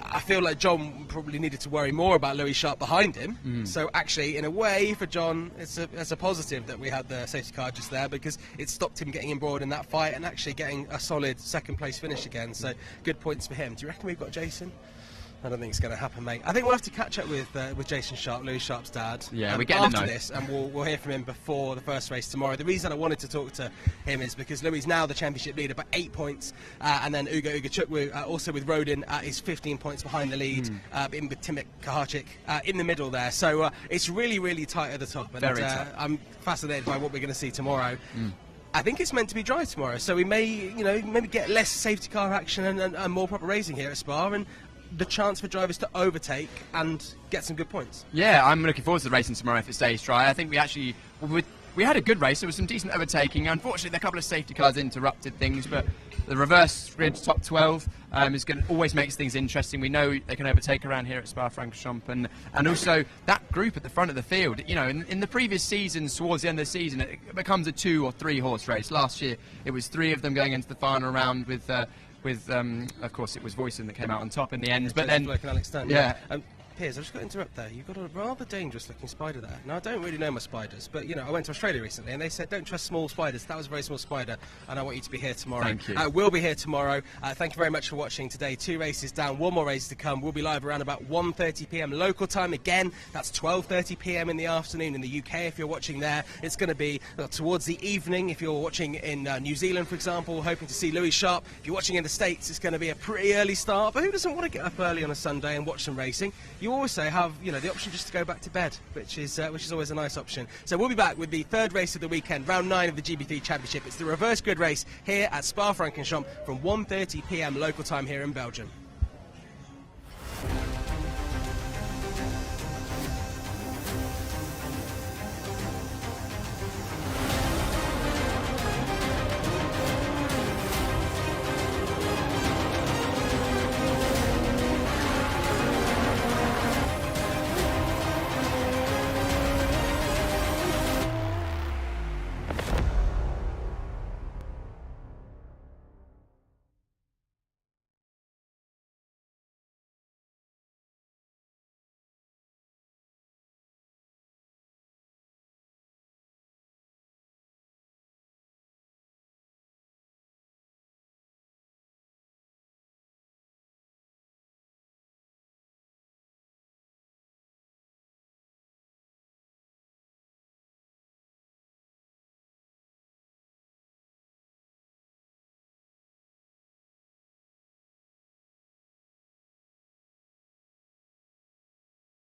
I feel like John probably needed to worry more about Louis Sharp behind him. So actually, in a way, for John, it's a positive that we had the safety car just there, because it stopped him getting embroiled in that fight and actually getting a solid second-place finish again. So good points for him. Do you reckon we've got Jason? I don't think it's going to happen, mate. I think we'll have to catch up with Jason Sharp, Louis Sharp's dad. Yeah, we get him after this, and we'll hear from him before the first race tomorrow. The reason I wanted to talk to him is because Louis is now the championship leader by 8 points, and then Ugo Chukwu, also with Rodin, is 15 points behind the lead, in with Timek Khuric in the middle there. So it's really, really tight at the top. And Very tight. I'm fascinated by what we're going to see tomorrow. I think it's meant to be dry tomorrow, so we may, maybe get less safety car action and more proper racing here at Spa, and the chance for drivers to overtake and get some good points. Yeah, I'm looking forward to the racing tomorrow if it stays dry. I think we actually we had a good race. There was some decent overtaking. Unfortunately, a couple of safety cars interrupted things, but the reverse grid top 12 always makes things interesting. We know they can overtake around here at Spa-Francorchamps, and also that group at the front of the field. In the previous seasons, towards the end of the season, it becomes a 2 or 3 horse race. Last year, it was 3 of them going into the final round with of course, it was Voisin that came out on top in the end. But then, yeah. Piers, I've just got to interrupt there. You've got a rather dangerous-looking spider there. Now, I don't really know my spiders, but, I went to Australia recently, and they said, don't trust small spiders. That was a very small spider, and I want you to be here tomorrow. Thank you. We'll be here tomorrow. Thank you very much for watching today. 2 races down, 1 more race to come. We'll be live around about 1:30 p.m. local time. Again, that's 12:30 p.m. in the afternoon in the UK if you're watching there. It's going to be towards the evening if you're watching in New Zealand, for example, hoping to see Louis Sharp. If you're watching in the States, it's going to be a pretty early start, but who doesn't want to get up early on a Sunday and watch some racing? You also have the option just to go back to bed, which is always a nice option. So we'll be back with the 3rd race of the weekend, round 9 of the GB3 Championship. It's the reverse grid race here at Spa-Francorchamps from 1:30 p.m. local time here in Belgium.